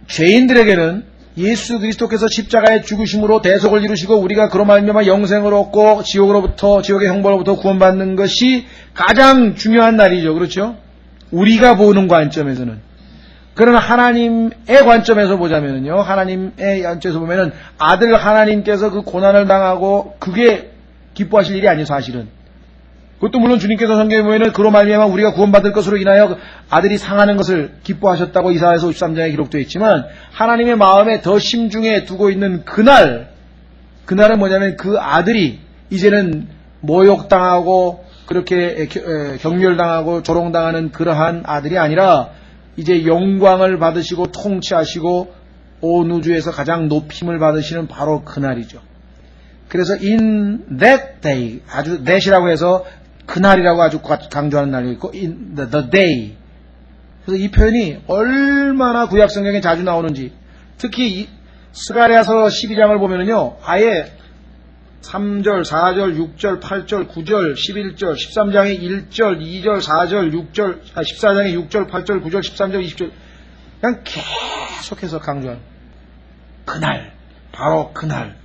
죄인들에게는 예수 그리스도께서 십자가의 죽으심으로 대속을 이루시고 우리가 그로 말미암아 영생을 얻고 지옥의 형벌로부터 구원받는 것이 가장 중요한 날이죠. 그렇죠? 우리가 보는 관점에서는. 그러나 하나님의 관점에서 보자면요, 하나님의 관점에서 보면은 아들 하나님께서 그 고난을 당하고 그게 기뻐하실 일이 아니에요, 사실은. 그것도 물론 주님께서 성경에 보면은 그로 말미암아 우리가 구원받을 것으로 인하여 아들이 상하는 것을 기뻐하셨다고 이사야서 53장에 기록되어 있지만, 하나님의 마음에 더 심중에 두고 있는 그날은 뭐냐면 그 아들이 이제는 모욕당하고 그렇게 경멸당하고 조롱당하는 그러한 아들이 아니라 이제 영광을 받으시고 통치하시고 온 우주에서 가장 높임을 받으시는 바로 그날이죠. 그래서 in that day, 아주 that이라고 해서 그날이라고 아주 강조하는 날이 있고 in the day. 그래서 이 표현이 얼마나 구약성경에 자주 나오는지, 특히 스가랴서 12장을 보면은요, 아예 3절, 4절, 6절, 8절, 9절, 11절, 13장에 1절, 2절, 4절, 6절, 14장에 6절, 8절, 9절, 13절, 20절, 그냥 계속해서 강조하는 그날, 바로 그날.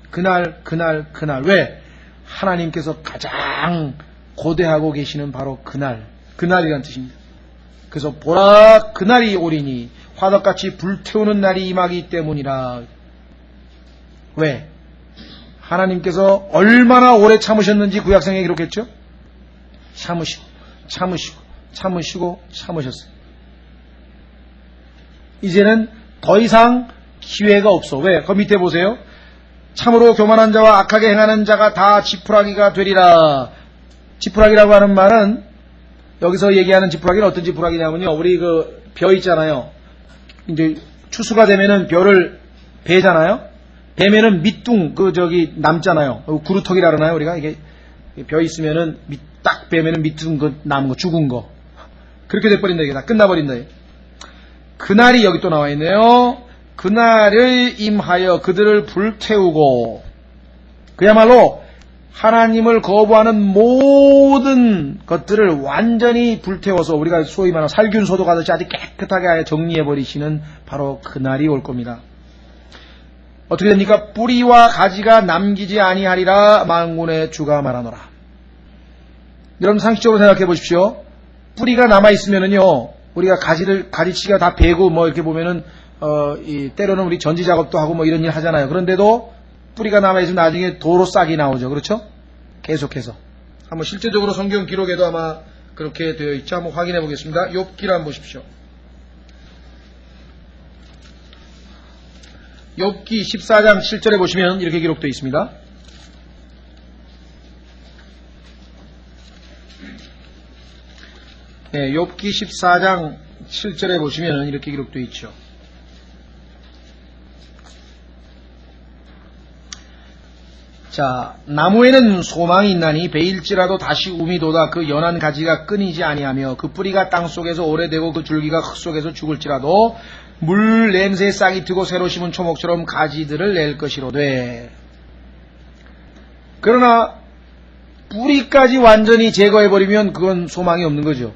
왜? 하나님께서 가장 고대하고 계시는 바로 그날이란 뜻입니다. 그래서 보라 그날이 오리니 화덕같이 불태우는 날이 임하기 때문이라. 왜? 하나님께서 얼마나 오래 참으셨는지 구약성경에 기록했죠? 참으셨어요. 이제는 더 이상 기회가 없어. 왜? 그 밑에 보세요. 참으로 교만한 자와 악하게 행하는 자가 다 지푸라기가 되리라. 지푸라기라고 하는 말은, 여기서 얘기하는 지푸라기는 어떤 지푸라기냐면요, 우리 그 벼 있잖아요. 이제 추수가 되면은 벼를 베잖아요. 베면은 밑둥 남잖아요. 구루턱이라 그러나요, 우리가? 이게 벼 있으면은 딱 베면은 밑둥 남은 거, 죽은 거. 그렇게 돼버린다, 이게 다 끝나버린다. 그날이 여기 또 나와 있네요. 그날을 임하여 그들을 불태우고, 그야말로 하나님을 거부하는 모든 것들을 완전히 불태워서 우리가 소위 말하는 살균 소독하듯이 아주 깨끗하게 정리해버리시는 바로 그날이 올 겁니다. 어떻게 됩니까? 뿌리와 가지가 남기지 아니하리라 만군의 주가 말하노라. 여러분 상식적으로 생각해 보십시오. 뿌리가 남아있으면은요, 우리가 가지치기가 다 베고 이렇게 보면은, 때로는 우리 전지 작업도 하고 이런 일 하잖아요. 그런데도 뿌리가 남아있으면 나중에 도로 싹이 나오죠. 그렇죠? 계속해서. 한번 실제적으로 성경 기록에도 아마 그렇게 되어 있죠. 한번 확인해 보겠습니다. 욥기를 한번 보십시오. 욥기 14장 7절에 보시면 이렇게 기록되어 있습니다. 네, 욥기 14장 7절에 보시면 이렇게 기록되어 있죠. 자, 나무에는 소망이 있나니 베일지라도 다시 움이 돋아 그 연한 가지가 끊이지 아니하며 그 뿌리가 땅속에서 오래되고 그 줄기가 흙 속에서 죽을지라도 물 냄새에 싹이 트고 새로 심은 초목처럼 가지들을 낼 것이로되. 그러나 뿌리까지 완전히 제거해버리면 그건 소망이 없는 거죠.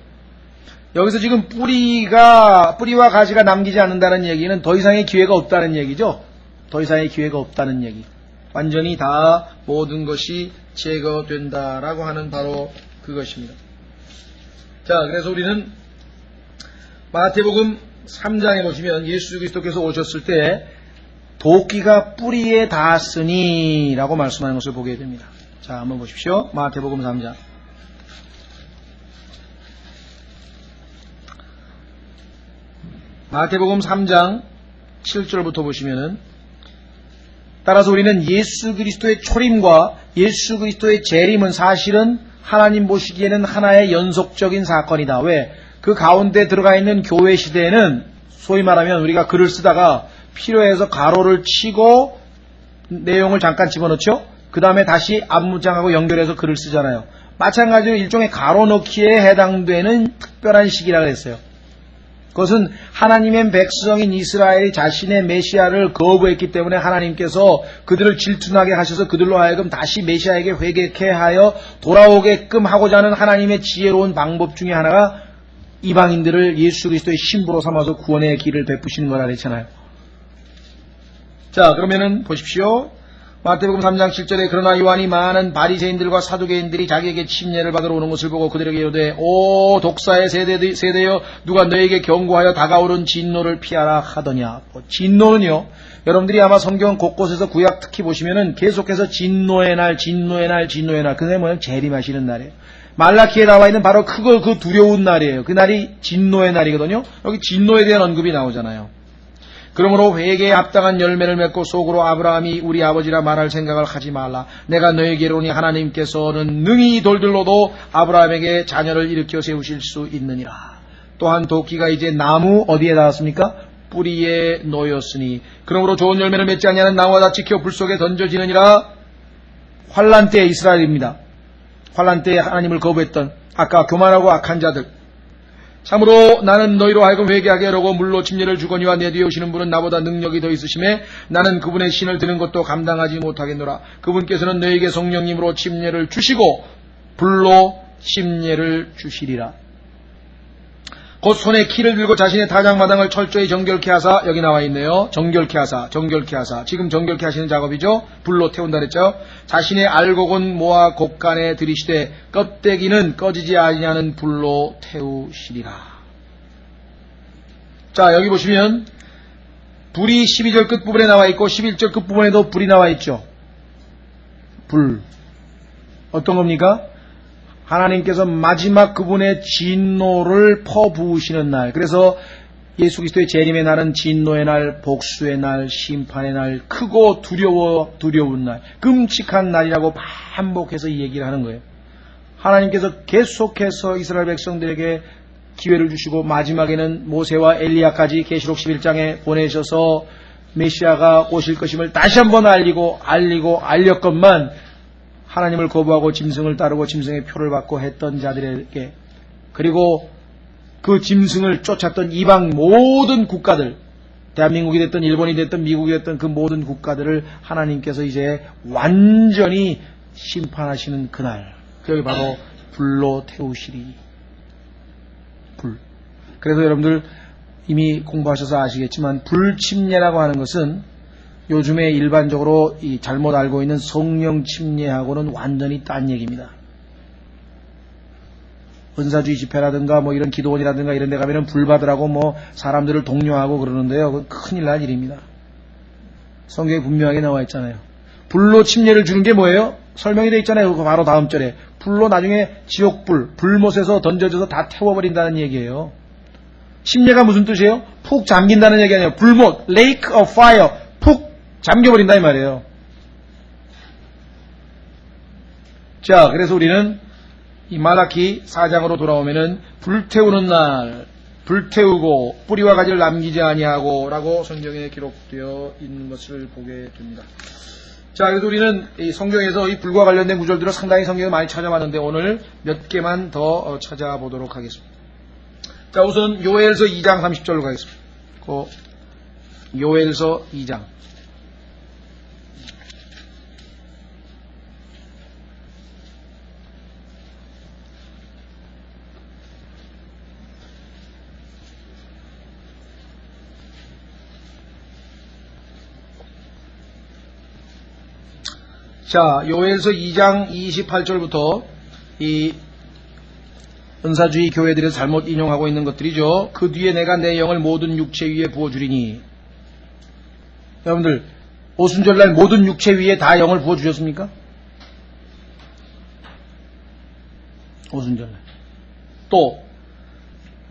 여기서 지금 뿌리와 가지가 남기지 않는다는 얘기는 더 이상의 기회가 없다는 얘기죠. 더 이상의 기회가 없다는 얘기. 완전히 다 모든 것이 제거된다라고 하는 바로 그것입니다. 자, 그래서 우리는 마태복음 3장에 보시면 예수 그리스도께서 오셨을 때 도끼가 뿌리에 닿았으니 라고 말씀하는 것을 보게 됩니다. 자, 한번 보십시오. 마태복음 3장. 마태복음 3장 7절부터 보시면은, 따라서 우리는 예수 그리스도의 초림과 예수 그리스도의 재림은 사실은 하나님 보시기에는 하나의 연속적인 사건이다. 왜? 그 가운데 들어가 있는 교회 시대에는 소위 말하면 우리가 글을 쓰다가 필요해서 가로를 치고 내용을 잠깐 집어넣죠. 그 다음에 다시 앞문장하고 연결해서 글을 쓰잖아요. 마찬가지로 일종의 가로 넣기에 해당되는 특별한 시기라고 했어요. 그것은 하나님의 백성인 이스라엘이 자신의 메시아를 거부했기 때문에 하나님께서 그들을 질투나게 하셔서 그들로 하여금 다시 메시아에게 회개케 하여 돌아오게끔 하고자 하는 하나님의 지혜로운 방법 중에 하나가 이방인들을 예수 그리스도의 신부로 삼아서 구원의 길을 베푸시는 거라 그랬잖아요. 자, 그러면은 보십시오. 마태복음 3장 7절에 그러나 요한이 많은 바리새인들과 사두개인들이 자기에게 침례를 받으러 오는 것을 보고 그들에게 이르되 오 독사의 세대여 누가 너에게 경고하여 다가오는 진노를 피하라 하더냐. 진노는요, 여러분들이 아마 성경 곳곳에서 구약 특히 보시면은 계속해서 진노의 날 그게 뭐냐면 재림하시는 날이에요. 말라키에 나와 있는 바로 크고 그 두려운 날이에요. 그 날이 진노의 날이거든요. 여기 진노에 대한 언급이 나오잖아요. 그러므로 회개에 합당한 열매를 맺고 속으로 아브라함이 우리 아버지라 말할 생각을 하지 말라. 내가 너에게 이르노니 하나님께서는 능히 돌들로도 아브라함에게 자녀를 일으켜 세우실 수 있느니라. 또한 도끼가 이제 나무 어디에 닿았습니까? 뿌리에 놓였으니 그러므로 좋은 열매를 맺지 아니하는 나무가 다 지켜 불 속에 던져지느니라. 환난 때의 이스라엘입니다. 환난 때에 하나님을 거부했던 아까 교만하고 악한 자들. 참으로 나는 너희로 하여금 회개하게 하려고 물로 침례를 주거니와 내 뒤에 오시는 분은 나보다 능력이 더 있으심에 나는 그분의 신을 드는 것도 감당하지 못하겠노라. 그분께서는 너희에게 성령님으로 침례를 주시고 불로 침례를 주시리라. 곧 손에 키를 들고 자신의 타작마당을 철저히 정결케 하사, 여기 나와 있네요. 정결케 하사. 지금 정결케 하시는 작업이죠. 불로 태운다 그랬죠. 자신의 알곡은 모아 곡간에 들이시되 껍데기는 꺼지지 아니하는 불로 태우시리라. 자, 여기 보시면 불이 12절 끝부분에 나와 있고 11절 끝부분에도 불이 나와 있죠. 불. 어떤 겁니까? 하나님께서 마지막 그분의 진노를 퍼부으시는 날. 그래서 예수 그리스도의 재림의 날은 진노의 날, 복수의 날, 심판의 날, 크고 두려운 날, 끔찍한 날이라고 반복해서 이 얘기를 하는 거예요. 하나님께서 계속해서 이스라엘 백성들에게 기회를 주시고 마지막에는 모세와 엘리야까지 계시록 11장에 보내셔서 메시아가 오실 것임을 다시 한번 알렸건만 하나님을 거부하고 짐승을 따르고 짐승의 표를 받고 했던 자들에게, 그리고 그 짐승을 쫓았던 이방 모든 국가들, 대한민국이 됐든 일본이 됐든 미국이 됐든 그 모든 국가들을 하나님께서 이제 완전히 심판하시는 그날, 그게 바로 불로 태우시리. 불. 그래서 여러분들 이미 공부하셔서 아시겠지만 불침례라고 하는 것은 요즘에 일반적으로 이 잘못 알고 있는 성령 침례하고는 완전히 딴 얘기입니다. 은사주의 집회라든가 뭐 이런 기도원이라든가 이런 데 가면은 불 받으라고 뭐 사람들을 독려하고 그러는데요. 그건 큰일 날 일입니다. 성경에 분명하게 나와 있잖아요. 불로 침례를 주는 게 뭐예요? 설명이 되어 있잖아요. 그 바로 다음 절에. 불로 나중에 지옥불, 불못에서 던져져서 다 태워버린다는 얘기예요. 침례가 무슨 뜻이에요? 푹 잠긴다는 얘기 아니에요. 불못, lake of fire, 푹 잠겨버린다 이 말이에요. 자, 그래서 우리는 이 말라키 4장으로 돌아오면은 불태우는 날, 불태우고 뿌리와 가지를 남기지 아니하고 라고 성경에 기록되어 있는 것을 보게 됩니다. 자, 그래서 우리는 이 성경에서 이 불과 관련된 구절들을 상당히 성경에 많이 찾아봤는데 오늘 몇 개만 더 찾아보도록 하겠습니다. 자, 우선 요엘서 2장 30절로 가겠습니다. 요엘서 2장. 자, 요엘서 2장 28절부터 이 은사주의 교회들에서 잘못 인용하고 있는 것들이죠. 그 뒤에 내가 내 영을 모든 육체 위에 부어주리니. 여러분들 오순절날 모든 육체 위에 다 영을 부어주셨습니까? 오순절날. 또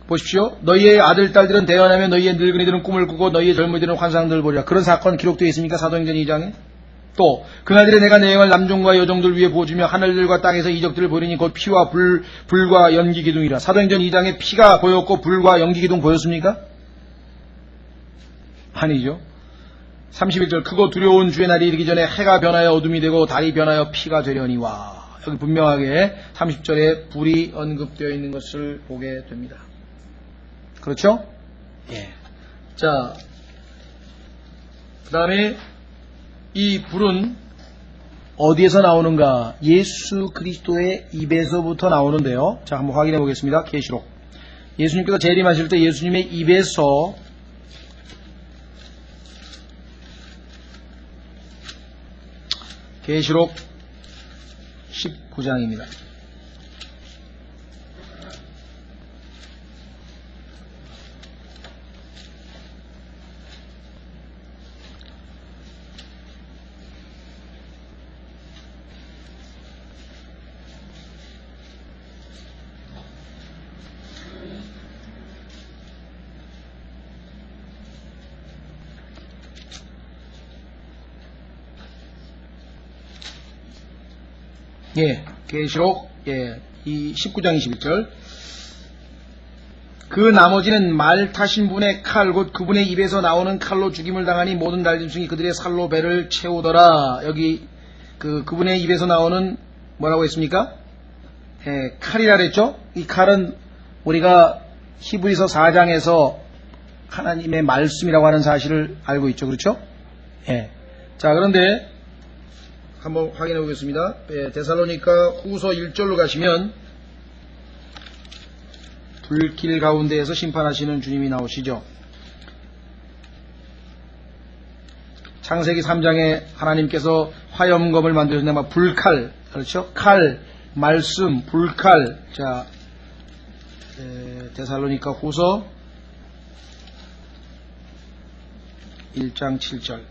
보십시오. 너희의 아들 딸들은 대언하며 너희의 늙은이들은 꿈을 꾸고 너희의 젊은이들은 환상들을 보리라. 그런 사건 기록되어 있습니까? 사도행전 2장에. 또 그날들에 내가 내 영을 남종과 여종들 위에 부어주며 하늘들과 땅에서 이적들을 보이니 곧 피와 불과 연기 기둥이라. 사도행전 2장에 피가 보였고 불과 연기 기둥 보였습니까? 아니죠. 31절 크고 두려운 주의 날이 이르기 전에 해가 변하여 어둠이 되고 달이 변하여 피가 되려니와. 여기 분명하게 30절에 불이 언급되어 있는 것을 보게 됩니다. 그렇죠? 예. 자, 그 다음에 이 불은 어디에서 나오는가? 예수 그리스도의 입에서부터 나오는데요. 자, 한번 확인해 보겠습니다. 계시록. 예수님께서 재림하실 때 예수님의 입에서 계시록 19장입니다. 예, 계시록, 예, 이 19장 21절. 그 나머지는 말 타신 분의 칼, 곧 그분의 입에서 나오는 칼로 죽임을 당하니 모든 날짐승이 그들의 살로 배를 채우더라. 여기, 그분의 입에서 나오는, 뭐라고 했습니까? 예, 칼이라 그랬죠? 이 칼은 우리가 히브리서 4장에서 하나님의 말씀이라고 하는 사실을 알고 있죠. 그렇죠? 예. 자, 그런데, 한번 확인해 보겠습니다. 데살로니가 후서 1절로 가시면 불길 가운데에서 심판하시는 주님이 나오시죠. 창세기 3장에 하나님께서 화염검을 만드셨는데 막 불칼, 그렇죠? 칼, 말씀, 불칼. 자, 데살로니가 후서 1장 7절.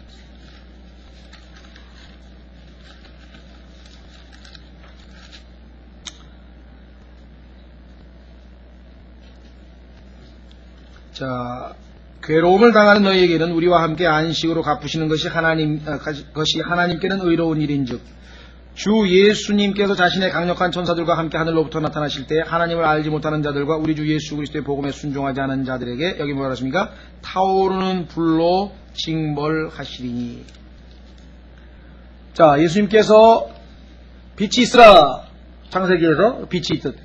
자, 괴로움을 당하는 너희에게는 우리와 함께 안식으로 갚으시는 것이 하나님께는 의로운 일인즉 주 예수님께서 자신의 강력한 천사들과 함께 하늘로부터 나타나실 때 하나님을 알지 못하는 자들과 우리 주 예수 그리스도의 복음에 순종하지 않은 자들에게 여기 뭐라 그랬습니까? 타오르는 불로 징벌하시리니. 자, 예수님께서 빛이 있으라. 창세기에서 빛이 있듯.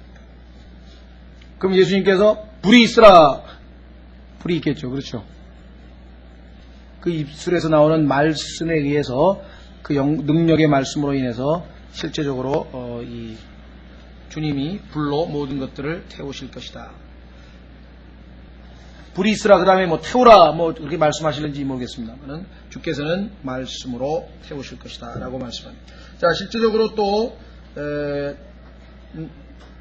그럼 예수님께서 불이 있으라. 불이 있겠죠. 그렇죠. 그 입술에서 나오는 말씀에 의해서 그 능력의 말씀으로 인해서 실제적으로 이 주님이 불로 모든 것들을 태우실 것이다. 불이 있으라 그 다음에 뭐 태우라 뭐 그렇게 말씀하시는지 모르겠습니다만은 주께서는 말씀으로 태우실 것이다 라고 말씀합니다. 자, 실제적으로 또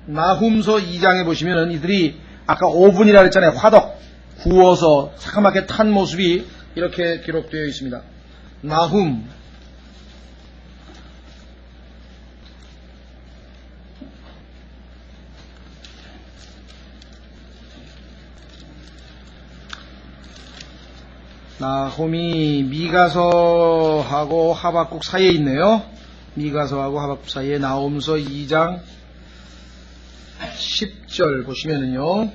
나훔서 2장에 보시면은 이들이 아까 오븐이라 했잖아요. 화덕 구워서 새까맣게 탄 모습이 이렇게 기록되어 있습니다. 나훔 나훔이 미가서하고 하박국 사이에 있네요. 미가서하고 하박국 사이에 나훔서 2장 10절 보시면은요.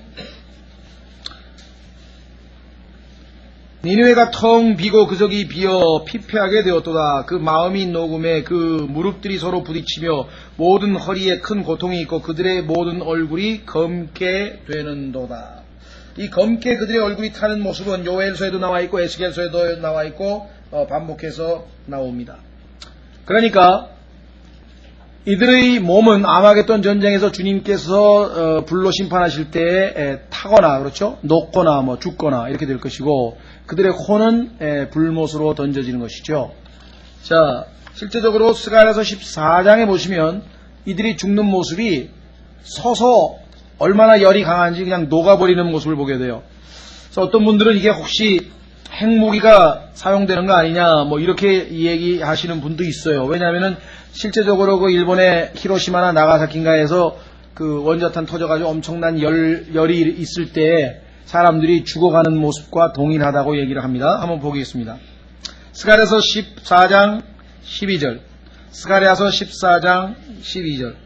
니느웨가 텅 비고 그적이 비어 피폐하게 되었도다. 그 마음이 녹음에 그 무릎들이 서로 부딪히며 모든 허리에 큰 고통이 있고 그들의 모든 얼굴이 검게 되는도다. 이 검게 그들의 얼굴이 타는 모습은 요엘서에도 나와 있고 에스겔서에도 나와 있고 반복해서 나옵니다. 그러니까 이들의 몸은 아마겟돈 전쟁에서 주님께서 불로 심판하실 때 타거나 그렇죠? 녹거나 뭐 죽거나 이렇게 될 것이고 그들의 혼은 불못으로 던져지는 것이죠. 자, 실제적으로 스가랴서 14장에 보시면 이들이 죽는 모습이 서서 얼마나 열이 강한지 그냥 녹아버리는 모습을 보게 돼요. 그래서 어떤 분들은 이게 혹시 핵무기가 사용되는 거 아니냐 뭐 이렇게 얘기하시는 분도 있어요. 왜냐하면은 실제적으로 그 일본의 히로시마나 나가사키인가에서 그 원자탄 터져가지고 엄청난 열이 있을 때 사람들이 죽어가는 모습과 동일하다고 얘기를 합니다. 한번 보겠습니다. 스가랴서 14장 12절. 스가랴서 14장 12절.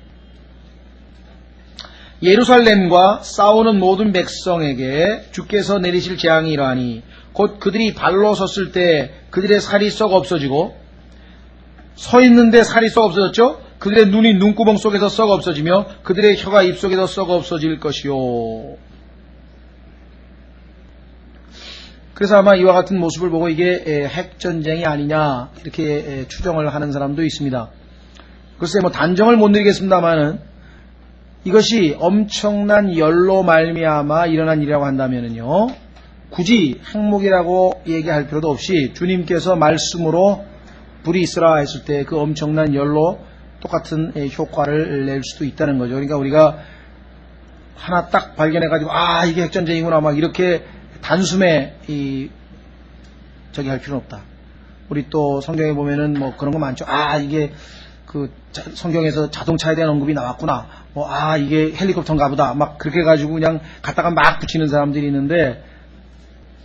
예루살렘과 싸우는 모든 백성에게 주께서 내리실 재앙이 이러하니 곧 그들이 발로 섰을 때 그들의 살이 썩어 없어지고 서 있는데 살이 썩어 없어졌죠? 그들의 눈이 눈구멍 속에서 썩어 없어지며 그들의 혀가 입 속에서 썩어 없어질 것이요. 그래서 아마 이와 같은 모습을 보고 이게 핵전쟁이 아니냐 이렇게 추정을 하는 사람도 있습니다. 글쎄 뭐 단정을 못 내리겠습니다만은 이것이 엄청난 열로 말미암아 일어난 일이라고 한다면은요, 굳이 핵무기라고 얘기할 필요도 없이 주님께서 말씀으로 불이 있으라 했을 때 그 엄청난 열로 똑같은 효과를 낼 수도 있다는 거죠. 그러니까 우리가 하나 딱 발견해가지고 이게 핵전쟁이구나 막 이렇게 단숨에 저기 할 필요는 없다. 우리 또 성경에 보면은 뭐 그런 거 많죠. 이게 성경에서 자동차에 대한 언급이 나왔구나. 이게 헬리콥터인가 보다. 막 그렇게 해가지고 그냥 갖다가 막 붙이는 사람들이 있는데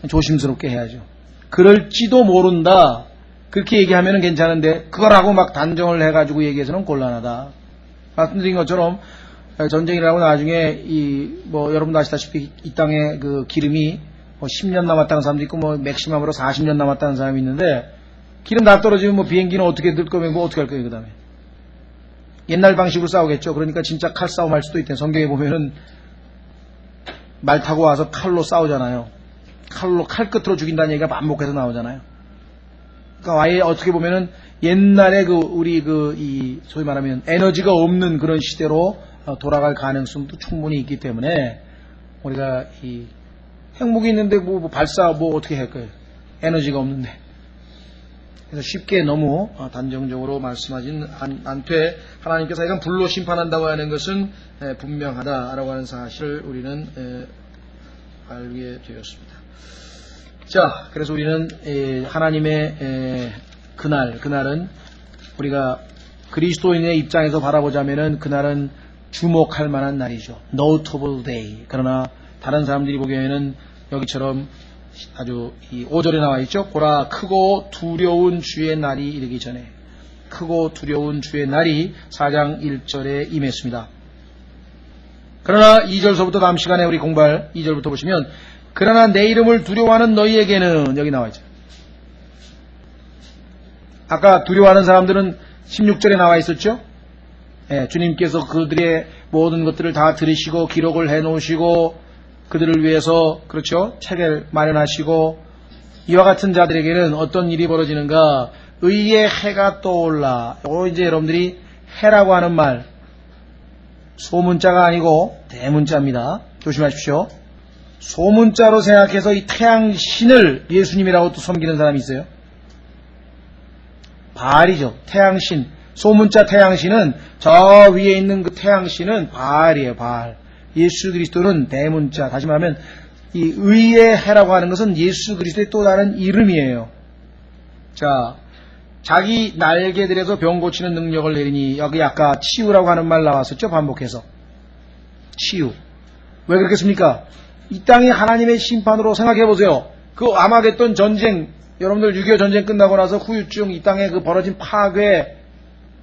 조심스럽게 해야죠. 그럴지도 모른다. 그렇게 얘기하면 괜찮은데 그거라고 막 단정을 해가지고 얘기해서는 곤란하다. 말씀드린 것처럼 전쟁이라고 나중에 여러분도 아시다시피 이 땅에 그 기름이 10년 남았다는 사람도 있고 맥시멈으로 40년 남았다는 사람이 있는데 기름 다 떨어지면 비행기는 어떻게 들 거면 어떻게 할 거예요 그 다음에. 옛날 방식으로 싸우겠죠. 그러니까 진짜 칼싸움 할 수도 있대. 성경에 보면은 말 타고 와서 칼로 싸우잖아요. 칼 끝으로 죽인다는 얘기가 반복해서 나오잖아요. 그러니까 아예 어떻게 보면은 옛날에 우리 소위 말하면 에너지가 없는 그런 시대로 돌아갈 가능성도 충분히 있기 때문에 우리가 핵무기 있는데 발사 어떻게 할 거예요? 에너지가 없는데. 그래서 쉽게 너무 단정적으로 말씀하지는 않되 하나님께서 이건 불로 심판한다고 하는 것은 분명하다라고 하는 사실을 우리는 알게 되었습니다. 자, 그래서 우리는 하나님의 그날은 우리가 그리스도인의 입장에서 바라보자면은 그날은 주목할 만한 날이죠. Notable day. 그러나 다른 사람들이 보기에는 여기처럼 아주 5절에 나와 있죠. 보라 크고 두려운 주의 날이 이르기 전에, 크고 두려운 주의 날이 4장 1절에 임했습니다. 그러나 2절서부터 다음 시간에 우리 공부할 2절부터 보시면 그러나 내 이름을 두려워하는 너희에게는 여기 나와 있죠. 아까 두려워하는 사람들은 16절에 나와 있었죠. 주님께서 그들의 모든 것들을 다 들으시고 기록을 해놓으시고 그들을 위해서 그렇죠 책을 마련하시고 이와 같은 자들에게는 어떤 일이 벌어지는가? 의의 해가 떠올라. 이제 여러분들이 해라고 하는 말 소문자가 아니고 대문자입니다. 조심하십시오. 소문자로 생각해서 이 태양신을 예수님이라고 또 섬기는 사람이 있어요. 바알이죠. 태양신. 소문자 태양신은 저 위에 있는 그 태양신은 바알이에요. 바알. 예수 그리스도는 대문자. 다시 말하면 이 의의 해라고 하는 것은 예수 그리스도의 또 다른 이름이에요. 자, 자기 날개들에서 병 고치는 능력을 내리니 여기 아까 치유라고 하는 말 나왔었죠. 반복해서. 치유. 왜 그렇겠습니까? 이 땅이 하나님의 심판으로 생각해보세요. 그 아마겟돈 전쟁, 여러분들 6.25 전쟁 끝나고 나서 후유증, 이 땅에 그 벌어진 파괴,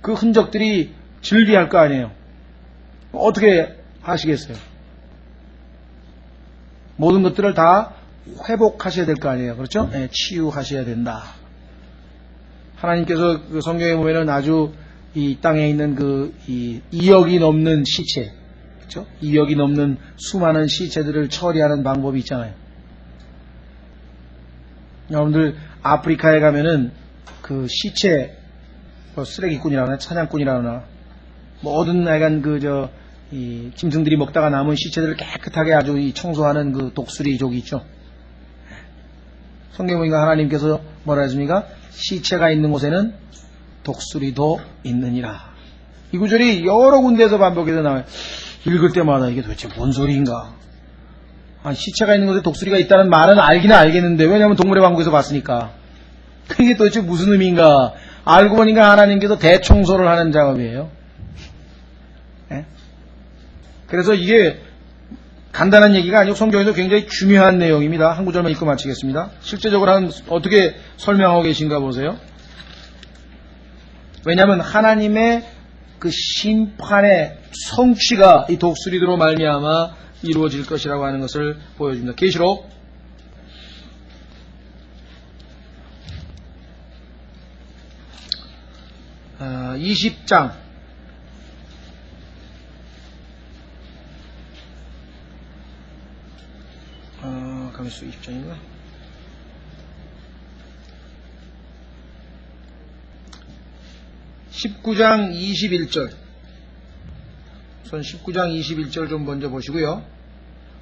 그 흔적들이 즐비할 거 아니에요. 어떻게 하시겠어요? 모든 것들을 다 회복하셔야 될 거 아니에요. 그렇죠? 네, 치유하셔야 된다. 하나님께서 그 성경에 보면은 아주 이 땅에 있는 2억이 넘는 시체, 그렇죠? 2억이 넘는 수많은 시체들을 처리하는 방법이 있잖아요. 여러분들 아프리카에 가면은 그 시체 쓰레기꾼이라나 사냥꾼이라나 모든 약간 이 짐승들이 먹다가 남은 시체들을 깨끗하게 아주 청소하는 그 독수리족이 있죠. 성경에 보니까 하나님께서 뭐라 했습니까? 시체가 있는 곳에는 독수리도 있느니라. 이 구절이 여러 군데에서 반복해서 나와요. 읽을 때마다 이게 도대체 뭔 소리인가? 시체가 있는 곳에 독수리가 있다는 말은 알기는 알겠는데, 왜냐하면 동물의 왕국에서 봤으니까. 그게 도대체 무슨 의미인가? 알고 보니까 하나님께서 대청소를 하는 작업이에요. 네? 그래서 이게 간단한 얘기가 아니고 성경에서 굉장히 중요한 내용입니다. 한 구절만 읽고 마치겠습니다. 실제적으로 어떻게 설명하고 계신가 보세요. 왜냐하면 하나님의 그 심판의 성취가 이 독수리들로 말미암아 이루어질 것이라고 하는 것을 보여줍니다. 계시록 20장 가만있어 20장인가? 19장 21절. 우선 19장 21절 좀 먼저 보시고요.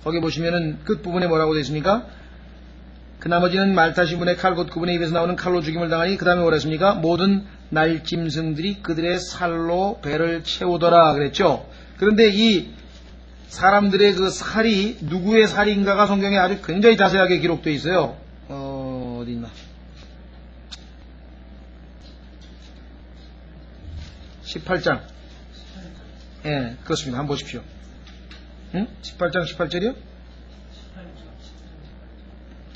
거기 보시면은 끝부분에 뭐라고 되어 있습니까? 그 나머지는 말타시문의 칼 곧 그분의 입에서 나오는 칼로 죽임을 당하니 그 다음에 뭐라 했습니까? 모든 날짐승들이 그들의 살로 배를 채우더라 그랬죠. 그런데 이 사람들의 그 살이 누구의 살인가가 성경에 아주 굉장히 자세하게 기록되어 있어요. 어디 있나? 18장. 예, 그렇습니다. 한번 보십시오. 응? 18장 18절이요?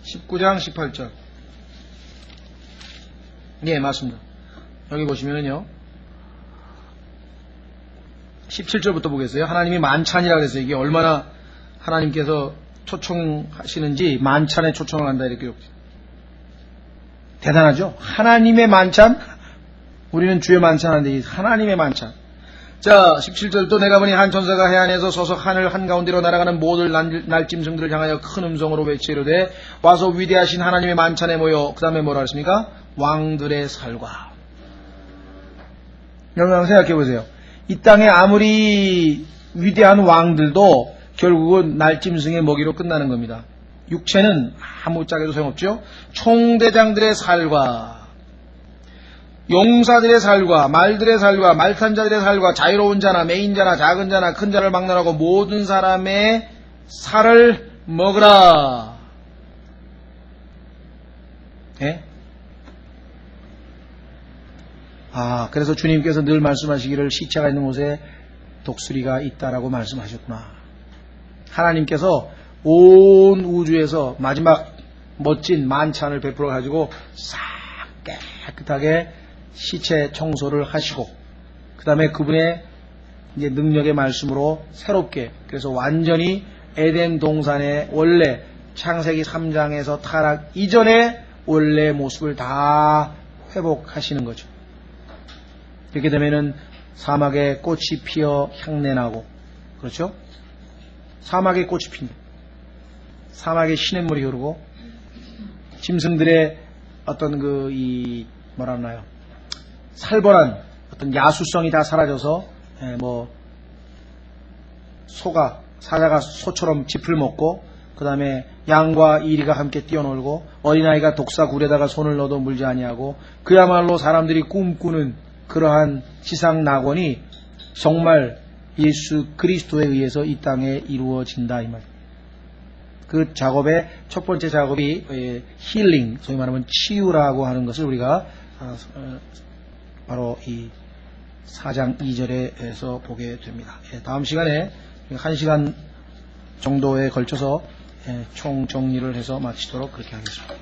19장 18절. 예, 맞습니다. 여기 보시면은요. 17절부터 보겠어요. 하나님이 만찬이라 그랬어요. 이게 얼마나 하나님께서 초청하시는지 만찬에 초청을 한다 이렇게 대단하죠. 하나님의 만찬. 우리는 주의 만찬하는데 하나님의 만찬. 자, 17절도 내가 보니 한 천사가 해안에서 서서 하늘 한가운데로 날아가는 모든 날짐승들을 향하여 큰 음성으로 외치르되 와서 위대하신 하나님의 만찬에 모여. 그 다음에 뭐라 했습니까? 왕들의 살과. 여러분 생각해 보세요. 이 땅에 아무리 위대한 왕들도 결국은 날짐승의 먹이로 끝나는 겁니다. 육체는 아무짝에도 소용없죠. 총대장들의 살과 용사들의 살과 말들의 살과 말탄 자들의 살과 자유로운 자나 메인 자나 작은 자나 큰 자를 막론하고 모든 사람의 살을 먹으라. 예? 그래서 주님께서 늘 말씀하시기를 시체가 있는 곳에 독수리가 있다라고 말씀하셨구나. 하나님께서 온 우주에서 마지막 멋진 만찬을 베풀어 가지고 싹 깨끗하게 시체 청소를 하시고 그 다음에 그분의 이제 능력의 말씀으로 새롭게 그래서 완전히 에덴 동산의 원래 창세기 3장에서 타락 이전의 원래 모습을 다 회복하시는 거죠. 이렇게 되면은 사막에 꽃이 피어 향내나고 그렇죠? 사막에 꽃이 핀다. 사막에 시냇물이 흐르고 짐승들의 어떤 뭐라 하나요? 살벌한 어떤 야수성이 다 사라져서 사자가 소처럼 짚을 먹고 그 다음에 양과 이리가 함께 뛰어놀고 어린아이가 독사 굴에다가 손을 넣어도 물지 아니하고 그야말로 사람들이 꿈꾸는 그러한 지상 낙원이 정말 예수 그리스도에 의해서 이 땅에 이루어진다 이 말. 그 작업의 첫 번째 작업이 힐링, 소위 말하면 치유라고 하는 것을 우리가 바로 이 4장 2절에서 보게 됩니다. 다음 시간에 1시간 정도에 걸쳐서 총 정리를 해서 마치도록 그렇게 하겠습니다.